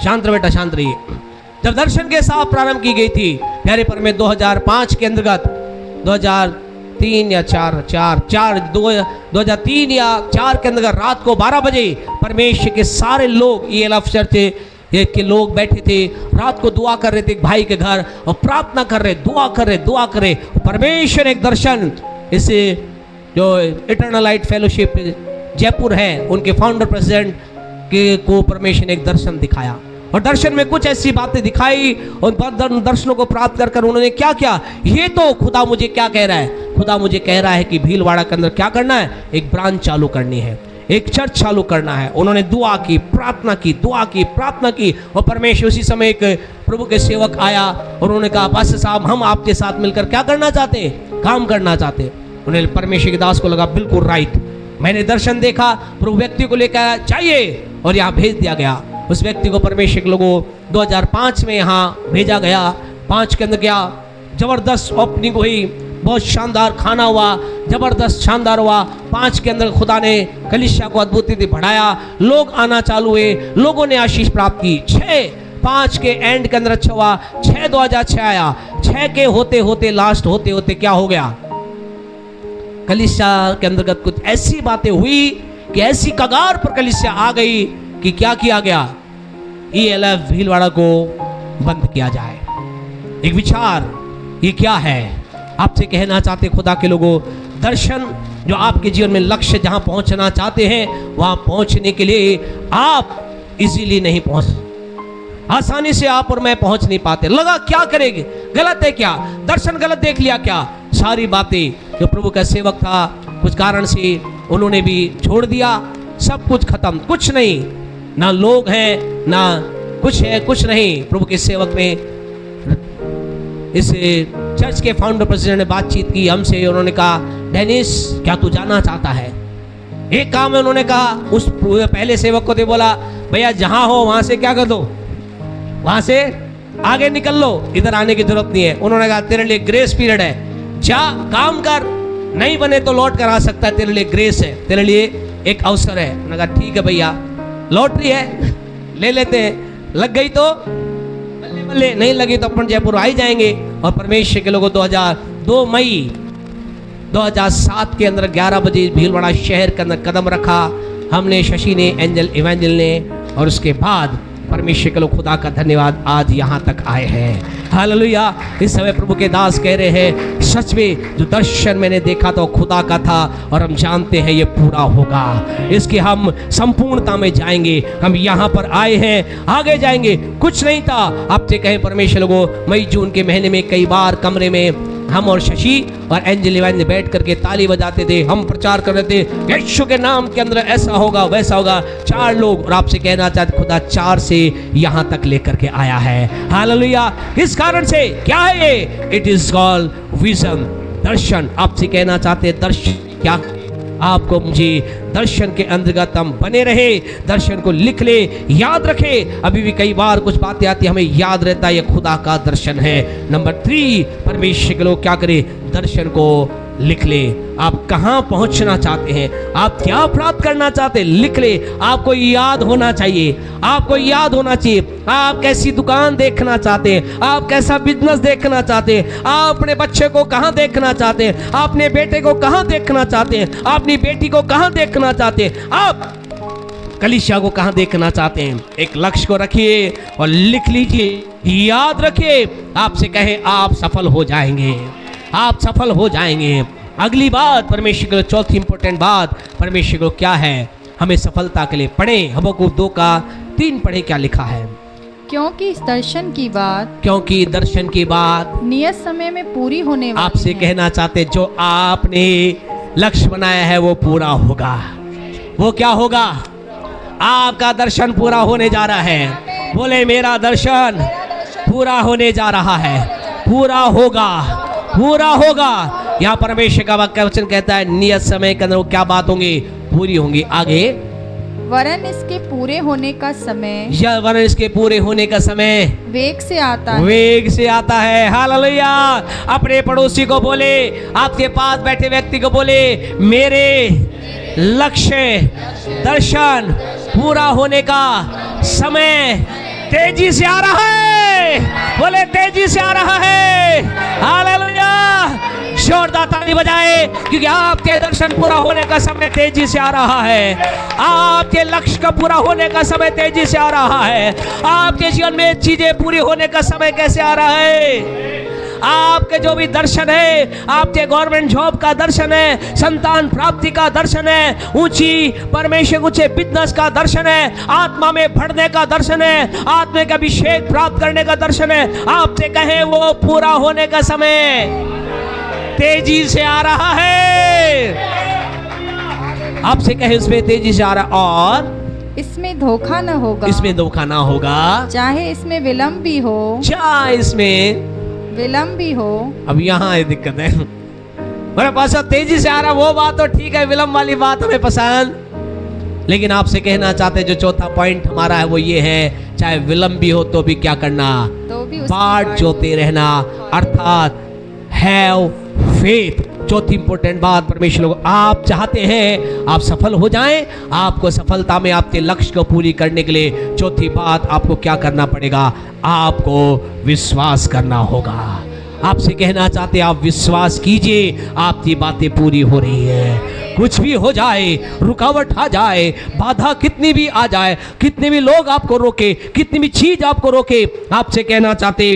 शांत बेटा शांत रहिए, जब दर्शन के साथ प्रारंभ की गई थी प्यारे पर में 2005 के अंतर्गत 2003 या 2003 या 4 के अंदर रात को 12 बजे परमेश्वर के सारे लोग ELF चर्च के लोग बैठे थे, रात को दुआ कर रहे थे एक भाई के घर और प्रार्थना कर रहे, दुआ कर रहे। परमेश्वर एक दर्शन, इसे जो इटर्नल लाइट फेलोशिप जयपुर है उनके फाउंडर प्रेसिडेंट के को परमेश्वर ने एक दर्शन दिखाया और दर्शन में कुछ ऐसी बातें दिखाई और दर्शनों को प्राप्त कर उन्होंने क्या किया, ये तो खुदा मुझे क्या कह रहा है, खुदा मुझे कह रहा है कि भीलवाड़ा के अंदर क्या करना है, एक ब्रांच चालू करनी है, एक चर्च चालू करना है। उन्होंने दुआ की, प्रार्थना की और परमेश्वर उसी समय एक प्रभु के सेवक आया और उन्होंने कहा पास्टर साहब हम आपके साथ मिलकर क्या करना चाहते हैं, काम करना चाहते हैं। उन्हें परमेश्वर के दास को लगा बिल्कुल राइट, मैंने दर्शन देखा, प्रभु व्यक्ति को लेकर चाहिए और यहाँ भेज दिया गया। उस व्यक्ति को परमेश्वर के लोगों 2005 में यहाँ भेजा गया। 5 के अंदर गया, जबरदस्त ओपनिंग हुई, बहुत शानदार खाना हुआ, जबरदस्त शानदार हुआ। 5 के अंदर खुदा ने कलीसिया को अद्भुत रीति बढ़ाया, लोग आना चालू हुए, लोगों ने आशीष प्राप्त की। 5 के एंड के अंदर अच्छा हुआ, 2006 आया, 6 के होते होते लास्ट होते होते क्या हो गया, कलीसिया के अंतर्गत कुछ ऐसी बातें हुई कि ऐसी कगार पर कलीसिया आ गई कि क्या किया गया, ELF भीलवाड़ा को बंद किया जाए। एक विचार ये क्या है, आपसे कहना चाहते खुदा के लोगों, दर्शन जो आपके जीवन में लक्ष्य जहां पहुंचना चाहते हैं वहां पहुंचने के लिए आप इजीली नहीं पहुंच, आसानी से आप और मैं पहुंच नहीं पाते। लगा क्या करेंगे, गलत है क्या, दर्शन गलत देख लिया क्या, सारी बातें जो प्रभु का सेवक था कुछ कारण से उन्होंने भी छोड़ दिया, सब कुछ खत्म, कुछ नहीं, ना लोग हैं ना कुछ है, कुछ नहीं। प्रभु के सेवक ने इस चर्च के फाउंडर प्रेसिडेंट ने बातचीत की हमसे, उन्होंने कहा डेनिस क्या तू जाना चाहता है, एक काम है। उन्होंने कहा उस पहले सेवक को दे, बोला भैया जहां हो वहां से क्या कर दो, वहां से आगे निकल लो, इधर आने की जरूरत नहीं है। उन्होंने कहा तेरे लिए ग्रेस पीरियड है, जा काम कर, नहीं बने तो लौट कर आ सकता है, तेरे लिए ग्रेस है, तेरे लिए एक अवसर है। उन्होंने कहा ठीक है भैया, लॉटरी है ले लेते हैं, लग गई तो बल्ले बल्ले, नहीं लगी तो अपन जयपुर आ ही जाएंगे। और परमेश्वर के लोगों 2 मई 2007 के अंदर 11 बजे भीलवाड़ा शहर के अंदर कदम रखा हमने, शशि ने, एंजल इवेंजल ने, और उसके बाद परमेश्वर के लोग खुदा का धन्यवाद आज यहाँ तक आए हैं। हालेलुया। इस समय प्रभु के दास कह रहे हैं सच में जो दर्शन मैंने देखा तो खुदा का था और हम जानते हैं ये पूरा होगा, इसकी हम संपूर्णता में जाएंगे। हम यहाँ पर आए हैं, आगे जाएंगे, कुछ नहीं था। आपसे कहें परमेश्वर लोगों, मई जून के महीने में कई बार कमरे में हम और शशि और एंजल इवेंजल बैठ करके ताली बजाते थे, हम प्रचार कर रहे थे यीशु के नाम के अंदर ऐसा होगा वैसा होगा। 4 लोग, और आपसे कहना चाहते खुदा 4 से यहाँ तक लेकर के आया है। हालेलुया। इस कारण से क्या है ये, इट इज कॉल्ड विजन, दर्शन। आपसे कहना चाहते दर्शन क्या, आपको मुझे दर्शन के अंतर्गत हम बने रहे, दर्शन को लिख ले, याद रखे। अभी भी कई बार कुछ बातें आती हमें याद रहता है ये खुदा का दर्शन है। नंबर 3, परमेश्वर के लोग क्या करें, दर्शन को लिख ले। आप कहां पहुंचना चाहते हैं, आप क्या प्राप्त करना चाहते हैं, लिख ले। आपको याद होना चाहिए, आपको याद होना चाहिए। आप कैसी दुकान देखना चाहते हैं, आप कैसा बिजनेस देखना चाहते हैं, आप अपने बच्चे को कहां देखना चाहते हैं, आप अपने बेटे को कहां देखना चाहते हैं, आप अपनी बेटी को कहां देखना चाहते हैं, आप कलीसिया को कहां देखना चाहते हैं। एक लक्ष्य को रखिए और लिख लीजिए, याद रखिए। आपसे कहे आप सफल हो जाएंगे। आप सफल हो जाएंगे। अगली बात परमेश्वर के लिए, चौथी इंपॉर्टेंट बात परमेश्वर को क्या है हमें सफलता के लिए। पढ़े हबक्कुक 2:3 पढ़े क्या लिखा है। क्योंकि इस दर्शन की बात क्योंकि दर्शन की बात नियत समय में पूरी होने वाली आपसे है। कहना चाहते, जो आपने लक्ष्य बनाया है वो पूरा होगा। वो क्या होगा? आपका दर्शन पूरा होने जा रहा है। बोले मेरा दर्शन पूरा होने जा रहा है, पूरा होगा, पूरा होगा। यहाँ परमेश्वर का वाक्य वचन कहता है नियत समय के अंदर वो क्या बात होंगी? पूरी होंगी। आगे, वरन इसके पूरे होने का समय यह वरन इसके पूरे होने का समय वेग से आता है। वेग से आता है। हालेलुया। अपने पड़ोसी को बोले, आपके पास बैठे व्यक्ति को बोले, मेरे लक्ष्य दर्शन पूरा होने का समय तेजी से आ रहा है। बोले तेजी से आ रहा है। हालेलुया। जोरदार ताली बजाए, क्योंकि आपके दर्शन पूरा होने का समय तेजी से आ रहा है। आपके लक्ष्य का पूरा होने का समय तेजी से आ रहा है। आपके जीवन में चीजें पूरी होने का समय कैसे आ रहा है? आपके जो भी दर्शन है, आपके गवर्नमेंट जॉब का दर्शन है, संतान प्राप्ति का दर्शन है, ऊंची बिजनेस का दर्शन है, आत्मा में बढ़ने का दर्शन है, आत्मा का अभिषेक प्राप्त करने का दर्शन है, आपसे कहें वो पूरा होने का समय तेजी से आ रहा है। आपसे कहें उसमें तेजी से आ रहा, और इसमें धोखा न होगा। इसमें धोखा ना होगा। चाहे इसमें विलंब भी हो, चाहे इसमें विलंब भी हो। अब यहाँ ये दिक्कत है। मेरे पास तेजी से आ रहा वो बात तो ठीक है, विलंब वाली बात हमें पसंद। लेकिन आपसे कहना चाहते जो चौथा पॉइंट हमारा है वो ये है, चाहे विलंब भी हो तो भी क्या करना? तो भी उसकी बाट जोते रहना, अर्थात हैव फेथ। चौथी इंपॉर्टेंट बात परमेश्वर को, आप चाहते हैं आप सफल हो जाएं, आपको सफलता में आपके लक्ष्य को पूरी करने के लिए चौथी बात आपको क्या करना पड़ेगा? आपको विश्वास करना होगा। आपसे कहना चाहते आप विश्वास कीजिए, आपकी बातें पूरी हो रही है। कुछ भी हो जाए, रुकावट आ जाए, बाधा कितनी भी आ जाए, कितने भी लोग आपको रोके, कितनी भी चीज आपको रोके, आपसे कहना चाहते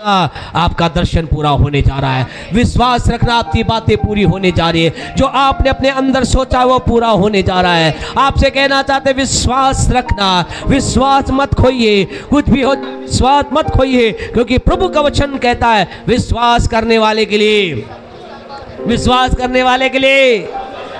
आपका दर्शन पूरा होने जा रहा है। विश्वास रखना, आपकी बातें पूरी होने जा रही है। जो आपने अपने अंदर सोचा वो पूरा होने जा रहा है। आपसे कहना चाहते विश्वास रखना, विश्वास मत खोइए। कुछ भी हो विश्वास मत खोइए, क्योंकि प्रभु का वचन कहता है विश्वास करने वाले के लिए, विश्वास करने वाले के लिए,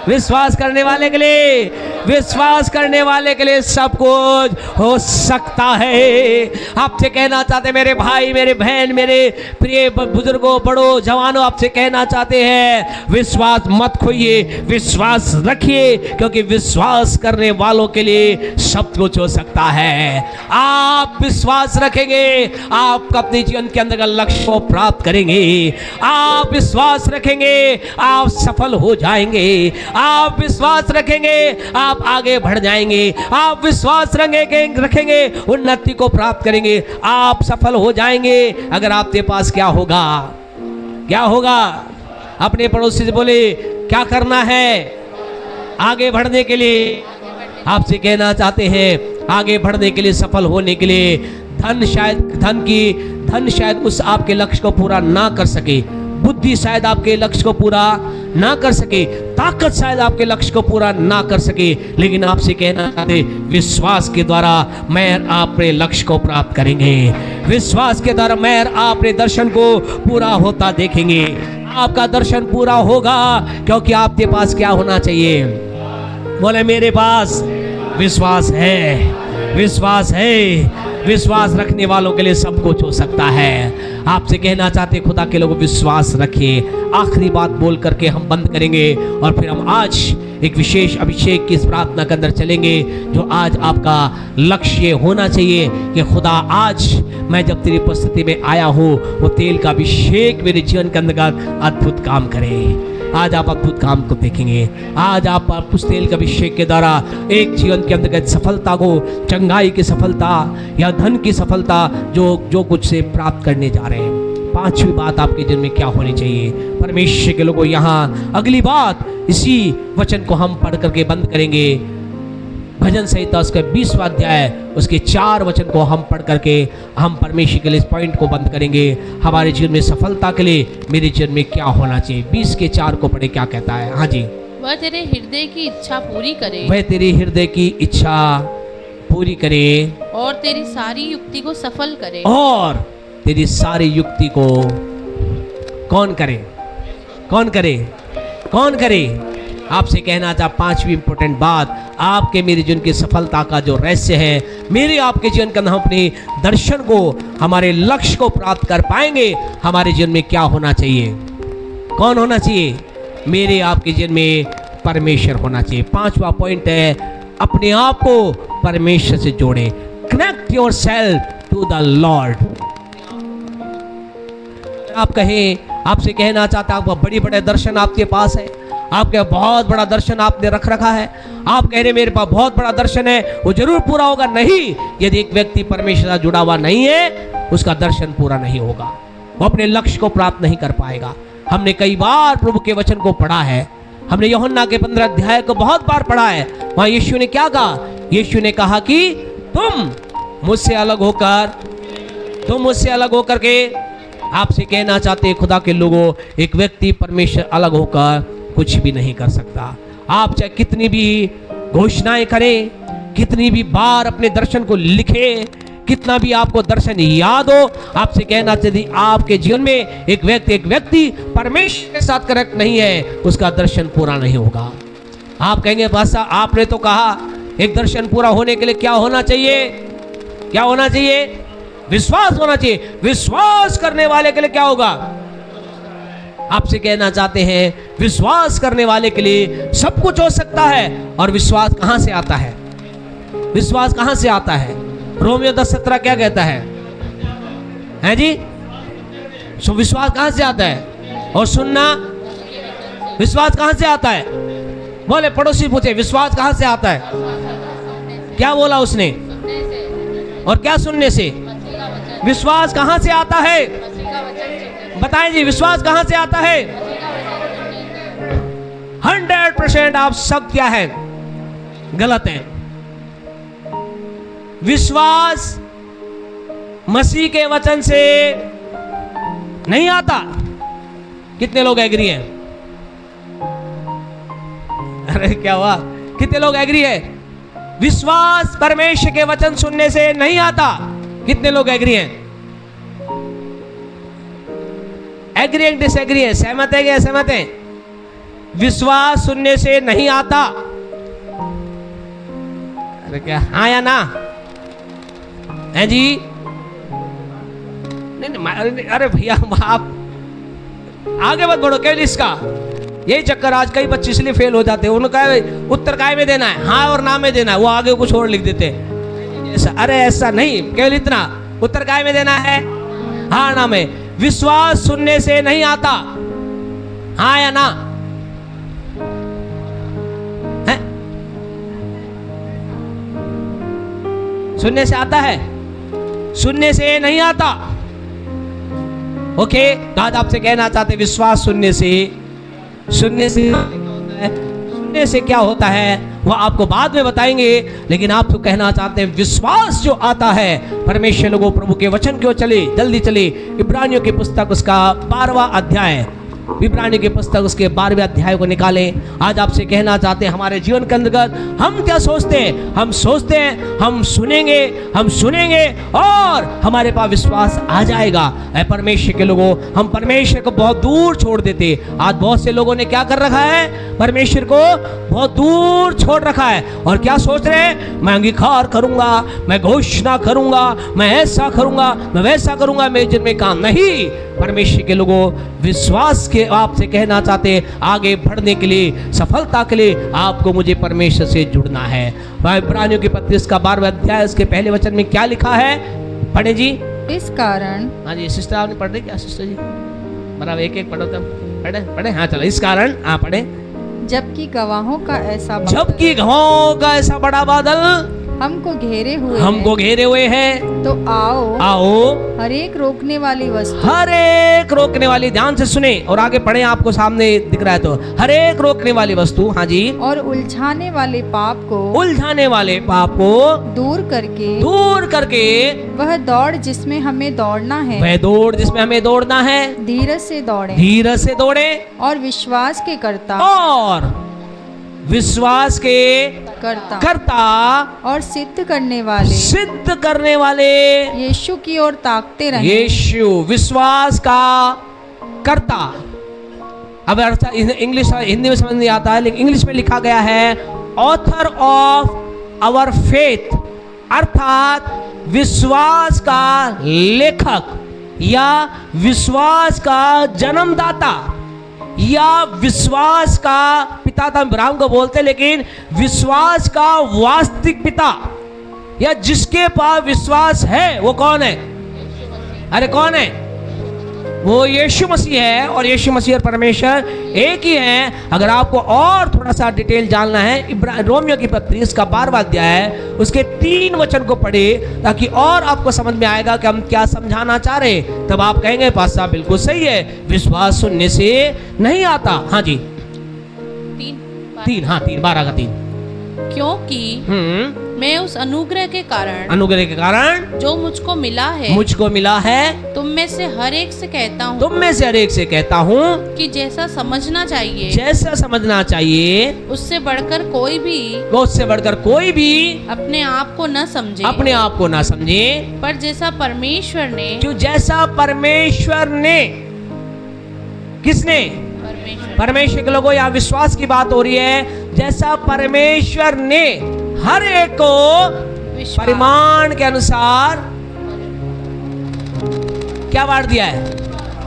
विश्वास करने वाले के लिए, विश्वास करने वाले के लिए सब कुछ हो सकता है। आपसे कहना चाहते मेरे भाई, मेरे बहन, मेरे प्रिय बुजुर्गों, बड़ों, जवानों, आपसे कहना चाहते हैं विश्वास मत खोइए, विश्वास रखिए, क्योंकि विश्वास करने वालों के लिए सब कुछ हो सकता है। आप विश्वास रखेंगे, आप अपने जीवन के अंदर का लक्ष्य को प्राप्त करेंगे। आप विश्वास रखेंगे, आप सफल हो जाएंगे। आप विश्वास रखेंगे, आप आगे बढ़ जाएंगे। आप विश्वास रखेंगे, उन्नति को प्राप्त करेंगे, आप सफल हो जाएंगे। अगर आपके पास क्या होगा? क्या होगा? अपने पड़ोसी से बोले क्या करना है आगे बढ़ने के लिए? आपसे कहना चाहते हैं आगे बढ़ने के लिए, सफल होने के लिए, धन शायद उस आपके लक्ष्य को पूरा ना कर सके, बुद्धि शायद आपके लक्ष्य को पूरा ना कर सके, ताकत शायद आपके लक्ष्य को पूरा ना कर सके, लेकिन आपसे कहना चाहते विश्वास के द्वारा मैं अपने लक्ष्य को प्राप्त करेंगे। विश्वास के द्वारा मैं अपने दर्शन को पूरा होता देखेंगे। आपका दर्शन पूरा होगा, क्योंकि आपके पास क्या होना चाहिए? बोले मेरे पास विश्वास है, विश्वास है। विश्वास रखने वालों के लिए सब कुछ हो सकता है। आपसे कहना चाहते खुदा के लोगों विश्वास रखिए। आखिरी बात बोल करके हम बंद करेंगे और फिर हम आज एक विशेष अभिषेक की इस प्रार्थना के अंदर चलेंगे, जो आज आपका लक्ष्य होना चाहिए कि खुदा आज मैं जब तेरी उपस्थिति में आया हूँ, वो तेल का अभिषेक मेरे जीवन के अंदर का अद्भुत काम करे। आज आप अद्भुत काम को देखेंगे। आज आप उस तेल के अभिषेक के द्वारा एक जीवन के अंदर सफलता को, चंगाई की सफलता या धन की सफलता जो कुछ से प्राप्त करने जा रहे हैं। पांचवी बात आपके जीवन में क्या होनी चाहिए? परमेश्वर के लोगों, यहाँ अगली बात, इसी वचन को हम पढ़ करके बंद करेंगे। भजन संहिता उसका 20वां अध्याय उसके 4 वचन को हम पढ़ करके हम परमेश्वर के लिए इस पॉइंट को बंद करेंगे। हमारे जीवन में सफलता के लिए मेरे जीवन में क्या होना चाहिए। 20 के 4 को पढ़े, क्या कहता है। हाँ जी, वह तेरे हृदय की इच्छा पूरी करे वह तेरी हृदय की इच्छा पूरी करे और तेरी सारी युक्ति को सफल करे। और तेरी सारी युक्ति को कौन करे, कौन करे, कौन करे। आपसे कहना चाह 5वीं इंपॉर्टेंट बात, आपके मेरे जीवन की सफलता का जो रहस्य है, मेरे आपके जीवन का हम अपने दर्शन को, हमारे लक्ष्य को प्राप्त कर पाएंगे। हमारे जीवन में क्या होना चाहिए, कौन होना चाहिए। मेरे आपके जीवन में परमेश्वर होना चाहिए। 5वां पॉइंट है, अपने आप को परमेश्वर से जोड़े। Connect yourself to the Lord. आप कहें, आपसे कहना चाहता हूं, बड़ी बड़े दर्शन आपके पास है, आपके बहुत बड़ा दर्शन आपने रख रखा है, आप कह रहे मेरे पास बहुत बड़ा दर्शन है, वो जरूर पूरा होगा। नहीं, यदि एक व्यक्ति परमेश्वर से जुड़ा हुआ नहीं है, उसका दर्शन पूरा नहीं होगा, वो अपने लक्ष्य को प्राप्त नहीं कर पाएगा। हमने कई बार प्रभु के वचन को पढ़ा है, हमने यूहन्ना के 15 अध्याय को बहुत बार पढ़ा है। वहां यीशु ने क्या कहा, यीशु ने कहा कि तुम मुझसे अलग होकर के, आपसे कहना चाहते हैं खुदा के लोगों, एक व्यक्ति परमेश्वर अलग होकर कुछ भी नहीं कर सकता। आप चाहे कितनी भी घोषणाएं करें, कितनी भी बार अपने दर्शन को लिखें, कितना भी आपको दर्शन याद हो, आपसे कहना चाहिए आपके जीवन में एक व्यक्ति परमेश्वर के साथ कनेक्ट नहीं है, उसका दर्शन पूरा नहीं होगा। आप कहेंगे पासा आपने तो कहा एक दर्शन पूरा होने के लिए क्या होना चाहिए, क्या होना चाहिए, विश्वास होना चाहिए। विश्वास करने वाले के लिए क्या होगा। आपसे कहना चाहते हैं विश्वास करने वाले के लिए सब कुछ हो सकता है। और विश्वास कहां से आता है, विश्वास कहां से आता है। रोमियो 10:17 क्या कहता है जी, सो विश्वास कहां से आता है, और सुनना, विश्वास कहां से आता है। बोले, पड़ोसी पूछे विश्वास कहां से आता है, क्या बोला उसने, और क्या सुनने से। विश्वास कहां से आता है, बताएं जी, विश्वास कहां से आता है। 100% आप सब क्या है, गलत है। विश्वास मसीह के वचन से नहीं आता। कितने लोग एग्री हैं, अरे क्या हुआ, कितने लोग एग्री है। विश्वास परमेश्वर के वचन सुनने से नहीं आता। कितने लोग एग्री हैं, एग्री एंड डिसएग्री है, सहमत है क्या, सहमत है। विश्वास सुनने से नहीं आता। अरे क्या, हाँ या ना है जी। नहीं, अरे भैया आप आगे मत बढ़ो। केवल इसका यही चक्कर, आज कई बच्चे इसलिए फेल हो जाते हैं। उनका उत्तर काय में देना है, हाँ और ना में देना है, वो आगे कुछ और लिख देते हैं। अरे ऐसा नहीं, केवल इतना, उत्तर काय में देना है, हाँ ना में। विश्वास सुनने से नहीं आता, हाँ या ना है, सुनने से आता है, सुनने से नहीं आता। ओके, तो आज आपसे कहना चाहते विश्वास सुनने से क्या होता है वह आपको बाद में बताएंगे। लेकिन आप तो कहना चाहते हैं विश्वास जो आता है परमेश्वर लोगों प्रभु के वचन क्यों चले, जल्दी चले इब्रानियों की पुस्तक उसका 12वां अध्याय, इब्रानियों की पुस्तक उसके 12वें अध्याय को निकालें। आज आपसे कहना चाहते हैं हमारे जीवन के अंतर्गत हम क्या सोचते हैं, हम सोचते हैं हम सुनेंगे और हमारे पास विश्वास आ जाएगा। ऐ परमेश्वर के लोगों, हम परमेश्वर को बहुत दूर छोड़ देते। आज बहुत से लोगों ने क्या कर रखा है, परमेश्वर को बहुत दूर छोड़ रखा है। और क्या सोच रहे हैं, मैं अंगीकार करूंगा, मैं घोषणा करूंगा, मैं ऐसा करूंगा, मैं वैसा करूंगा, मेरे जीवन में काम नहीं। परमेश्वर के लोगों, विश्वास के आपसे कहना चाहते हैं आगे बढ़ने के लिए, सफलता के लिए आपको मुझे परमेश्वर से जुड़ना है। इब्रानियों की पत्री का 12वां अध्याय उसके पहले वचन में क्या लिखा है, पढ़े जी। इस कारण, हाँ जी सिस्टर आपने पढ़ रही क्या सिस्टर जी, बराबर एक पढ़ो तब, पढ़े हाँ चलो। इस कारण, हाँ पढ़े। जबकि गवाहों का ऐसा बड़ा बादल हमको घेरे हुए हमको घेरे हुए हैं। हैं। तो आओ आओ हर एक रोकने वाली वस्तु हर एक रोकने वाली, ध्यान से सुने और आगे पढ़े, आपको सामने दिख रहा है तो हर एक रोकने वाली वस्तु, हाँ जी, और उलझाने वाले पाप को उलझाने वाले पाप को दूर करके वह दौड़ जिसमें हमें दौड़ना है, वह दौड़ जिसमें हमें दौड़ना है, धीरज से दौड़े धीरज से दौड़े और विश्वास के करता और विश्वास के करता और सिद्ध करने वाले यीशु की ओर ताकते रहे। यीशु विश्वास का करता। अब अर्थ इंग्लिश हिंदी में समझ नहीं आता है, लेकिन इंग्लिश में लिखा गया है ऑथर ऑफ आवर फेथ, अर्थात विश्वास का लेखक या विश्वास का जन्मदाता या विश्वास का पिता, तो अब्राहम को बोलते, लेकिन विश्वास का वास्तविक पिता या जिसके पास विश्वास है वो कौन है? अरे कौन है? वो यीशु मसीह है। और यीशु मसीह और परमेश्वर एक ही है। अगर आपको और थोड़ा सा डिटेल जानना है, रोमियो की पत्री इसका 12वां अध्याय है, उसके 3 वचन को पढ़े ताकि और आपको समझ में आएगा कि हम क्या समझाना चाह रहे। तब आप कहेंगे पास साहब बिल्कुल सही है, विश्वास सुनने से नहीं आता। हाँ जी, 12 का 3। क्योंकि मैं उस अनुग्रह के कारण जो मुझको मिला है तुम में से हर एक से कहता हूँ कि जैसा समझना चाहिए उससे बढ़कर कोई भी अपने आप को न समझे, पर जैसा परमेश्वर ने किसने? परमेश्वर के लोगों, यहाँ विश्वास की बात हो रही है। जैसा परमेश्वर ने हर एक को परिमाण के अनुसार क्या बांट दिया है?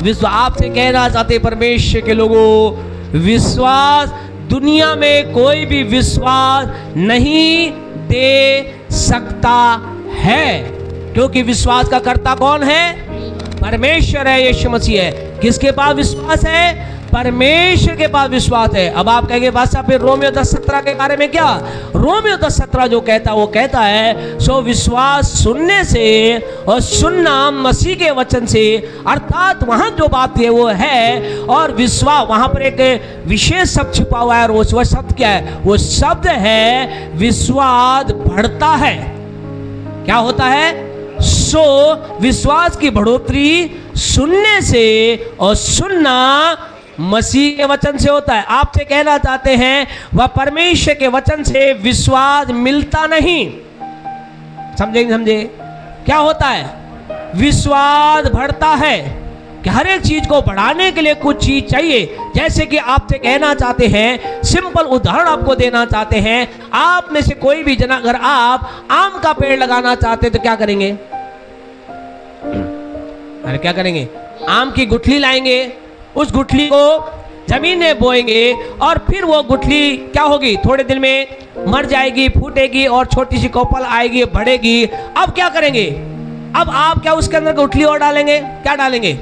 विश्वास। आपसे कहना चाहते परमेश्वर के लोगों, विश्वास, दुनिया में कोई भी विश्वास नहीं दे सकता है, क्योंकि विश्वास का कर्ता कौन है? परमेश्वर है, यीशु मसीह है। किसके पास विश्वास है? परमेश्वर के पास विश्वास है। अब आप कहेंगे बादशाह फिर रोमियो 10:17 के बारे में क्या? रोमियो 10:17 जो कहता है वो कहता है सो विश्वास सुनने से और सुनना मसीह के वचन से, अर्थात वहां जो बात है वो है। और विश्वास, वहां पर एक विशेष शब्द छुपा हुआ है और वो शब्द क्या है? वो शब्द है विश्वास बढ़ता है। क्या होता है? सो विश्वास की बढ़ोतरी सुनने से और सुनना मसीह के वचन से होता है। आपसे कहना चाहते हैं वह परमेश्वर के वचन से विश्वास मिलता नहीं। समझे? क्या होता है? विश्वास बढ़ता है कि हर एक चीज को बढ़ाने के लिए कुछ चीज चाहिए। जैसे कि आपसे कहना चाहते हैं, सिंपल उदाहरण आपको देना चाहते हैं, आप में से कोई भी जना अगर आप आम का पेड़ लगाना चाहते तो क्या करेंगे? अरे क्या करेंगे? आम की गुठली लाएंगे, उस गुठली को जमीन में बोएंगे और फिर वो गुठली क्या होगी? थोड़े दिन में मर जाएगी, फूटेगी और छोटी सी कोपल आएगी, बढ़ेगी। अब क्या करेंगे? अब आप क्या उसके अंदर गुठली और डालेंगे? क्या डालेंगे?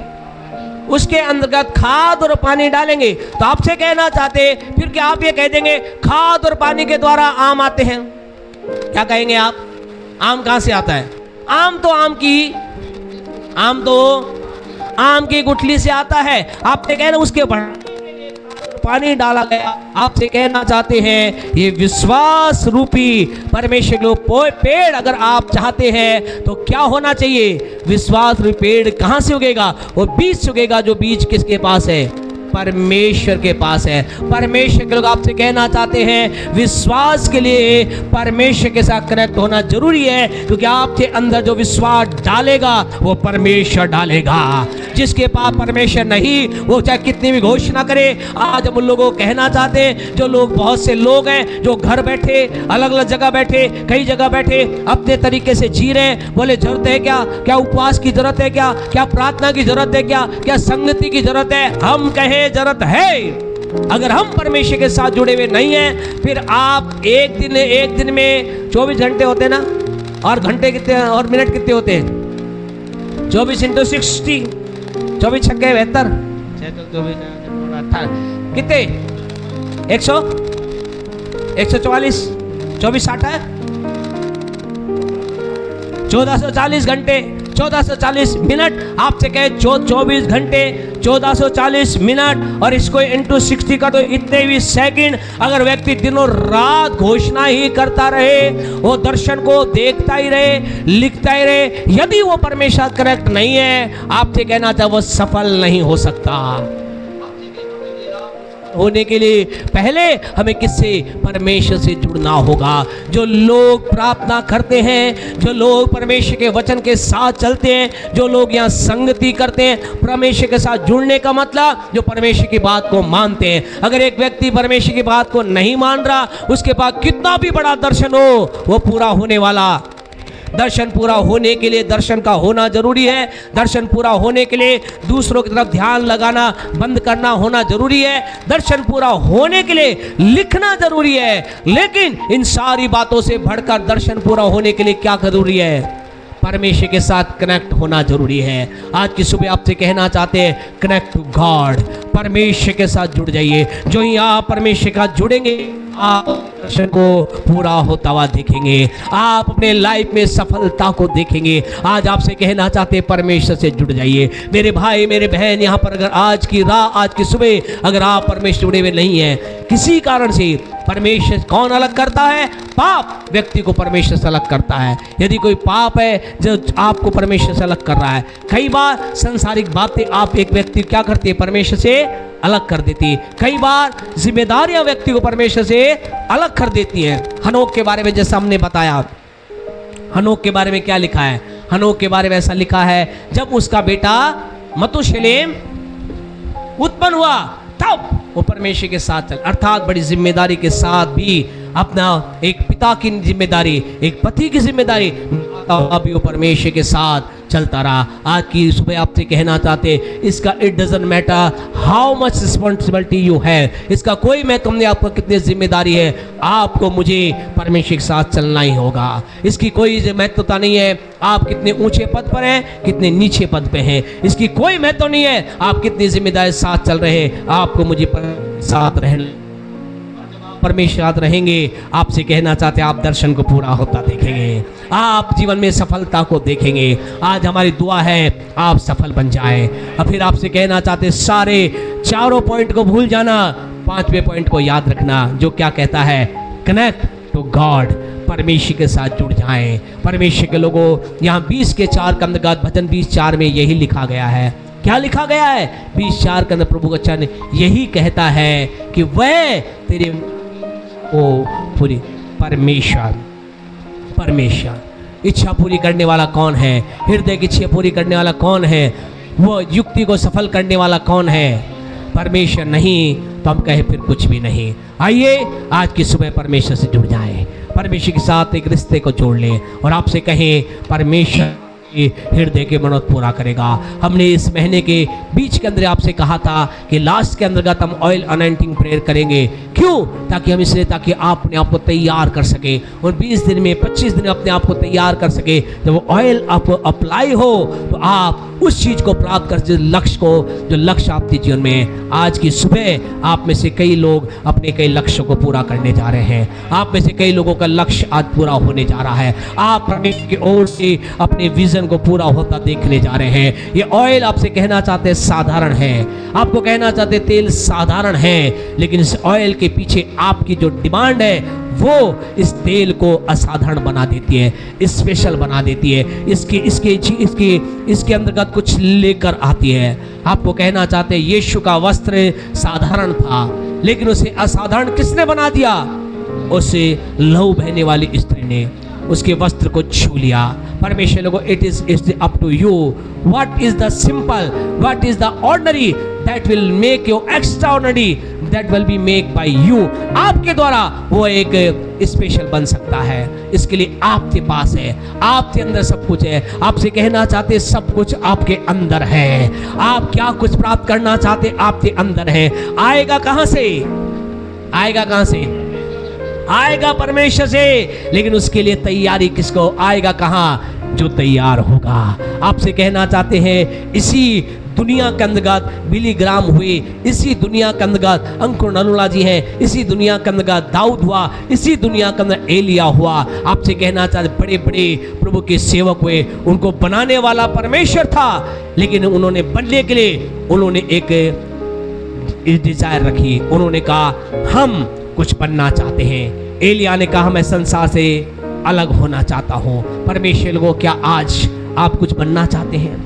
उसके अंतर्गत खाद और पानी डालेंगे। तो आपसे कहना चाहते फिर क्या आप ये कह देंगे खाद और पानी के द्वारा आम आते हैं? क्या कहेंगे आप? आम कहां से आता है? आम तो आम की गुठली से आता है। आपसे कहना उसके पानी डाला गया। आपसे कहना चाहते हैं ये विश्वास रूपी परमेश्वर के पेड़ अगर आप चाहते हैं तो क्या होना चाहिए? विश्वास रूपी पेड़ कहां से उगेगा? वो बीज से उगेगा, जो बीज किसके पास है? परमेश्वर के पास है। परमेश्वर के लोग आपसे कहना चाहते हैं विश्वास के लिए परमेश्वर के साथ कनेक्ट होना जरूरी है, क्योंकि आपके अंदर जो विश्वास डालेगा वो परमेश्वर डालेगा। जिसके पास परमेश्वर नहीं, वो चाहे कितनी भी घोषणा करे। आज हम उन लोगों को कहना चाहते हैं, जो लोग, बहुत से लोग हैं जो घर बैठे, अलग अलग जगह बैठे, कई जगह बैठे अपने तरीके से जी रहे हैं। बोले जरूरत है क्या? क्या उपवास की जरूरत है क्या? क्या प्रार्थना की जरूरत है क्या? क्या संगति की जरूरत है? हम कहें जरूरत है। अगर हम परमेश्वर के साथ जुड़े हुए नहीं हैं, फिर आप एक दिन में 24 घंटे होते ना, और घंटे कितने और मिनट कितने होते हैं? 24 × 60, 24 छक्के 72, 18 कितने? 144, 24 60 है 1440 घंटे, 1440 मिनट, आपसे कहे 24 घंटे, 1440 मिनट, और इसको इंटू 60 का तो इतने भी सेकंड। अगर व्यक्ति दिनों रात घोषणा ही करता रहे, वो दर्शन को देखता ही रहे, लिखता ही रहे, यदि वो परमेश्वर करेक्ट नहीं है, आपसे कहना था वो सफल नहीं हो सकता। होने के लिए पहले हमें किससे? परमेश्वर से जुड़ना होगा। जो लोग प्रार्थना करते हैं, जो लोग परमेश्वर के वचन के साथ चलते हैं, जो लोग यहाँ संगति करते हैं, परमेश्वर के साथ जुड़ने का मतलब जो परमेश्वर की बात को मानते हैं। अगर एक व्यक्ति परमेश्वर की बात को नहीं मान रहा, उसके पास कितना भी बड़ा दर्शन हो, वो पूरा होने वाला। दर्शन पूरा होने के लिए दर्शन का होना जरूरी है। दर्शन पूरा होने के लिए दूसरों की तरफ ध्यान लगाना बंद करना होना जरूरी है। दर्शन पूरा होने के लिए लिखना जरूरी है। लेकिन इन सारी बातों से बढ़कर दर्शन पूरा होने के लिए क्या जरूरी है? परमेश्वर के साथ कनेक्ट होना जरूरी है। आज की सुबह आपसे कहना चाहते हैं, कनेक्ट टू गॉड। परमेश्वर के साथ जुड़ जाइए। जो ही आप परमेश्वर के साथ जुड़ेंगे, आप दर्शन को पूरा होता हुआ देखेंगे, आप अपने लाइफ में सफलता को देखेंगे। आज आपसे कहना चाहते हैं, परमेश्वर से जुड़ जाइए। मेरे भाई मेरे बहन, यहाँ पर अगर आज की रात, आज की सुबह अगर आप परमेश्वर जुड़े हुए नहीं हैं किसी कारण से, परमेश्वर कौन अलग करता है? पाप व्यक्ति को परमेश्वर से अलग करता है। यदि कोई पाप है जो आपको परमेश्वर से अलग कर रहा है, कई बार सांसारिक बातें आप एक व्यक्ति क्या करते हैं? परमेश्वर से अलग कर देती है। कई बार जिम्मेदारियां व्यक्ति को परमेश्वर से अलग कर देती हैं। हनोक के बारे में जैसा हमने बताया, हनोक के बारे में क्या लिखा है? हनोक के बारे में ऐसा लिखा है, जब उसका बेटा मतुशेलेम उत्पन्न हुआ तब वो परमेश्वर के साथ चल, अर्थात बड़ी जिम्मेदारी के साथ भी अपना एक पिता की जिम्मेदारी, एक पति की जिम्मेदारी, अभी वो परमेश्वर के साथ चलता रहा। आज की सुबह आपसे कहना चाहते, इसका it doesn't matter how much responsibility you है, इसका कोई महत्व नहीं आपको कितनी जिम्मेदारी है, आपको मुझे परमेश्वर के साथ चलना ही होगा। इसकी कोई महत्वता नहीं है आप कितने ऊंचे पद पर हैं, कितने नीचे पद पे हैं, इसकी कोई महत्व नहीं है आप कितनी जिम्मेदारी साथ चल रहे हैं, आपको मुझे साथ रहना। परमेश्वर साथ रहेंगे, आपसे कहना चाहते हैं, आप दर्शन को पूरा होता देखेंगे, आप जीवन में सफलता को देखेंगे। आज हमारी दुआ है आप सफल बन जाएं। और फिर आपसे कहना चाहते हैं, सारे चारों पॉइंट को भूल जाना, पांचवें पॉइंट को याद रखना, जो क्या कहता है? Connect to God. परमेश्वर के साथ जुड़ जाएं। परमेश्वर के लोगों, यहाँ 20:4 के अंतर्गत भजन 20:4 में यही लिखा गया है। क्या लिखा गया है? 20:4 के अंदर प्रभु का वचन यही कहता है कि वह तेरे पूरी परमेश्वर इच्छा पूरी करने वाला कौन है? हृदय की इच्छा पूरी करने वाला कौन है? वो युक्ति को सफल करने वाला कौन है? परमेश्वर नहीं तो हम कहे फिर कुछ भी नहीं। आइए आज की सुबह परमेश्वर से जुड़ जाएं, परमेश्वर के साथ एक रिश्ते को जोड़ लें और आपसे कहें, परमेश्वर हृदय के मनोरथ पूरा करेगा। हमने इस महीने के बीच के अंदर आपसे कहा था कि लास्ट के अंतर्गत हम ऑयल अनॉइंटिंग प्रेयर करेंगे। क्यों? ताकि हम इसलिए, ताकि आप अपने आप को तैयार कर सके और 20 दिन में 25 दिन में अपने आप को तैयार कर सके। जब वो ऑयल आपको अप्लाई हो तो आप उस चीज को प्राप्त कर, जिस लक्ष्य को, जो लक्ष्य आपके जीवन में। आज की सुबह आप में से कई लोग अपने कई लक्ष्य को पूरा करने जा रहे हैं। आप में से कई लोगों का लक्ष्य आज पूरा होने जा रहा है। आप परमेश्वर की ओर से अपने विजन को पूरा होता देखने जा रहे हैं। ये ऑयल आपसे कहना चाहते हैं साधारण है, आपको कहना चाहते तेल साधारण है, लेकिन इस ऑयल के पीछे आपकी जो डिमांड है वो इस तेल को असाधारण बना देती है, स्पेशल बना देती है, इसके अंतर्गत कुछ लेकर आती है। आपको कहना चाहते हैं, यीशु का वस्त्र साधारण था लेकिन उसे असाधारण किसने बना दिया? उसे लहू बहने वाली स्त्री ने उसके वस्त्र को छू लिया। परमेश्वर लोगों, it is up to you. What is the simple, what is the ordinary that will make you extraordinary, that will be make by you. आपके द्वारा वो एक स्पेशल बन सकता है। इसके लिए आपके पास है, आपके अंदर सब कुछ है। आपसे कहना चाहते सब कुछ आपके अंदर है। आप क्या कुछ प्राप्त करना चाहते आपके अंदर है। आएगा कहां से? आएगा कहां से? आएगा परमेश्वर से। लेकिन उसके लिए तैयारी किसको? आएगा कहां? जो तैयार होगा। आपसे कहना चाहते हैं, इसी दुनिया के अंतर्गत बिली ग्राम हुए, इसी दुनिया के अंतर्गत अंकुर नलूला जी हैं, इसी दुनिया के अंतर्गत दाऊद हुआ, इसी दुनिया के अंदर एलिया हुआ। आपसे कहना चाहते बड़े बड़े प्रभु के सेवक हुए, उनको बनाने वाला परमेश्वर था, लेकिन उन्होंने बनने के लिए उन्होंने एक डिजायर रखी। उन्होंने कहा हम कुछ बनना चाहते हैं। एलिया ने कहा मैं संसार से अलग होना चाहता हूं। परमेश्वर को क्या आज आप कुछ बनना चाहते हैं?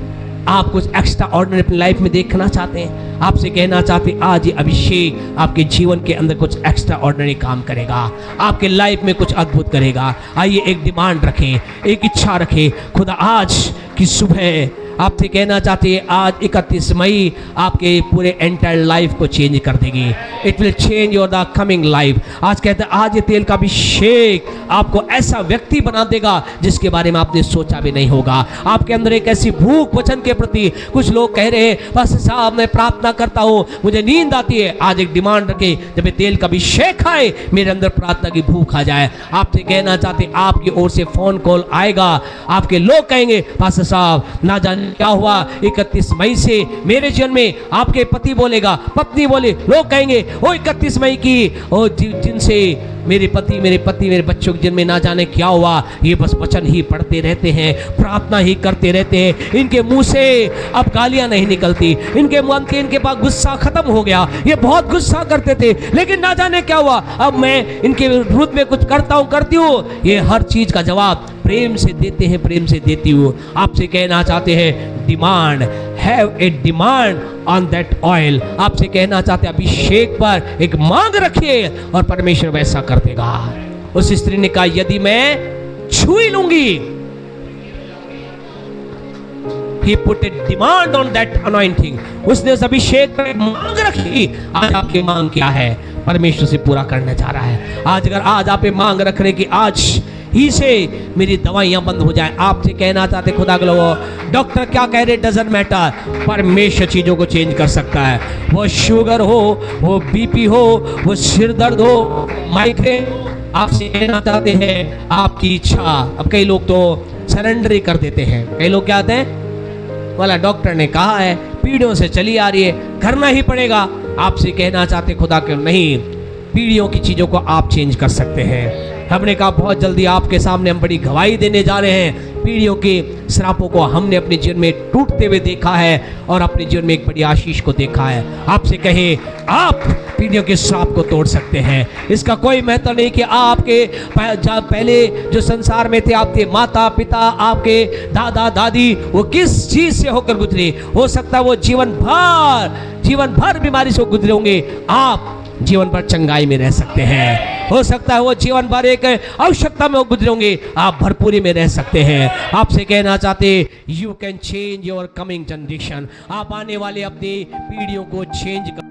आप कुछ एक्स्ट्रा ऑर्डिनरी अपनी लाइफ में देखना चाहते हैं? आपसे कहना चाहते आज ये अभिषेक आपके जीवन के अंदर कुछ एक्स्ट्रा ऑर्डिनरी काम करेगा, आपके लाइफ में कुछ अद्भुत करेगा। आइए एक डिमांड रखें, एक इच्छा रखें, खुदा आज की सुबह आपसे कहना चाहते हैं आज 31 मई आपके पूरे एंटायर लाइफ को चेंज कर देगी। It will change your the coming life. आज कहते हैं आज ये तेल का अभिषेक आपको ऐसा व्यक्ति बना देगा जिसके बारे में आपने सोचा भी नहीं होगा। आपके अंदर एक ऐसी भूख वचन के प्रति, कुछ लोग कह रहे हैं बस साहब मैं प्रार्थना करता हूँ मुझे नींद आती है। आज एक डिमांड रखे, जब ये तेल का अभिषेक आए मेरे अंदर प्रार्थना की भूख आ जाए। आपसे कहना चाहते आपकी ओर से फोन कॉल आएगा, आपके लोग कहेंगे पास्टर साहब ना जाने क्या हुआ 31 मई से मेरे जीवन में, आपके पति बोलेगा, पत्नी बोले, लोग कहेंगे ओ 31 मई की ओ जिनसे मेरे पति मेरे बच्चों के जीवन में ना जाने क्या हुआ, ये बस वचन ही पढ़ते रहते हैं, प्रार्थना ही करते रहते हैं, इनके मुंह से अब गालियां नहीं निकलती, इनके मन के इनके पास गुस्सा खत्म हो गया, ये बहुत गुस्सा करते थे लेकिन ना जाने क्या हुआ, अब मैं इनके विरुद्ध में कुछ करती हूँ। ये हर चीज का जवाब प्रेम से देते हैं, प्रेम से देती हूँ। आपसे कहना चाहते हैं demand, have a demand on that oil. आपसे कहना चाहते हैं अभिषेक पर एक मांग रखिए और परमेश्वर वैसा कर देगा। उस स्त्री ने कहा यदि मैं छू ही लूंगी, He put a demand on that anointing। उसने उस अभिषेक पर मांग रखी। आज आपकी मांग क्या है? परमेश्वर से पूरा करने जा रहा है। आज अगर आज आप मांग रख रहे कि आज ही से मेरी दवाइयां बंद हो जाए, आपसे कहना चाहते खुदा के लोगों डॉक्टर क्या कह रहे डजंट मैटर, परमेश्वर चीजों को चेंज कर सकता है। वो शुगर हो, वो बीपी हो, वो सिर दर्द हो, माइग्रेन, आपसे कहना चाहते हैं आपकी इच्छा। अब कई लोग तो सरेंडर ही कर देते हैं। कई लोग क्या आते हैं वाला डॉक्टर ने कहा है पीढ़ियों से चली आ रही है, करना ही पड़ेगा। आपसे कहना चाहते खुदा के नहीं, पीढ़ियों की चीजों को आप चेंज कर सकते हैं। हमने कहा बहुत जल्दी आपके सामने हम बड़ी गवाही देने जा रहे हैं। पीढ़ियों के श्रापों को हमने अपने जीवन में टूटते हुए देखा है और अपने जीवन में एक बड़ी आशीष को देखा है। आपसे कहे आप पीढ़ियों के श्राप को तोड़ सकते हैं। इसका कोई महत्व नहीं कि आपके पहले जो संसार में थे, आपके माता पिता, आपके दादा दादी, वो किस चीज से होकर गुजरे, हो सकता है वो जीवन भर बीमारी से गुजरे होंगे, आप जीवन भर चंगाई में रह सकते हैं। हो सकता है वो जीवन भर एक आवश्यकता में गुजरे होंगे, आप भरपूरी में रह सकते हैं। आपसे कहना चाहते you can change your coming generation. आप आने वाले अपनी पीढ़ियों को चेंज कर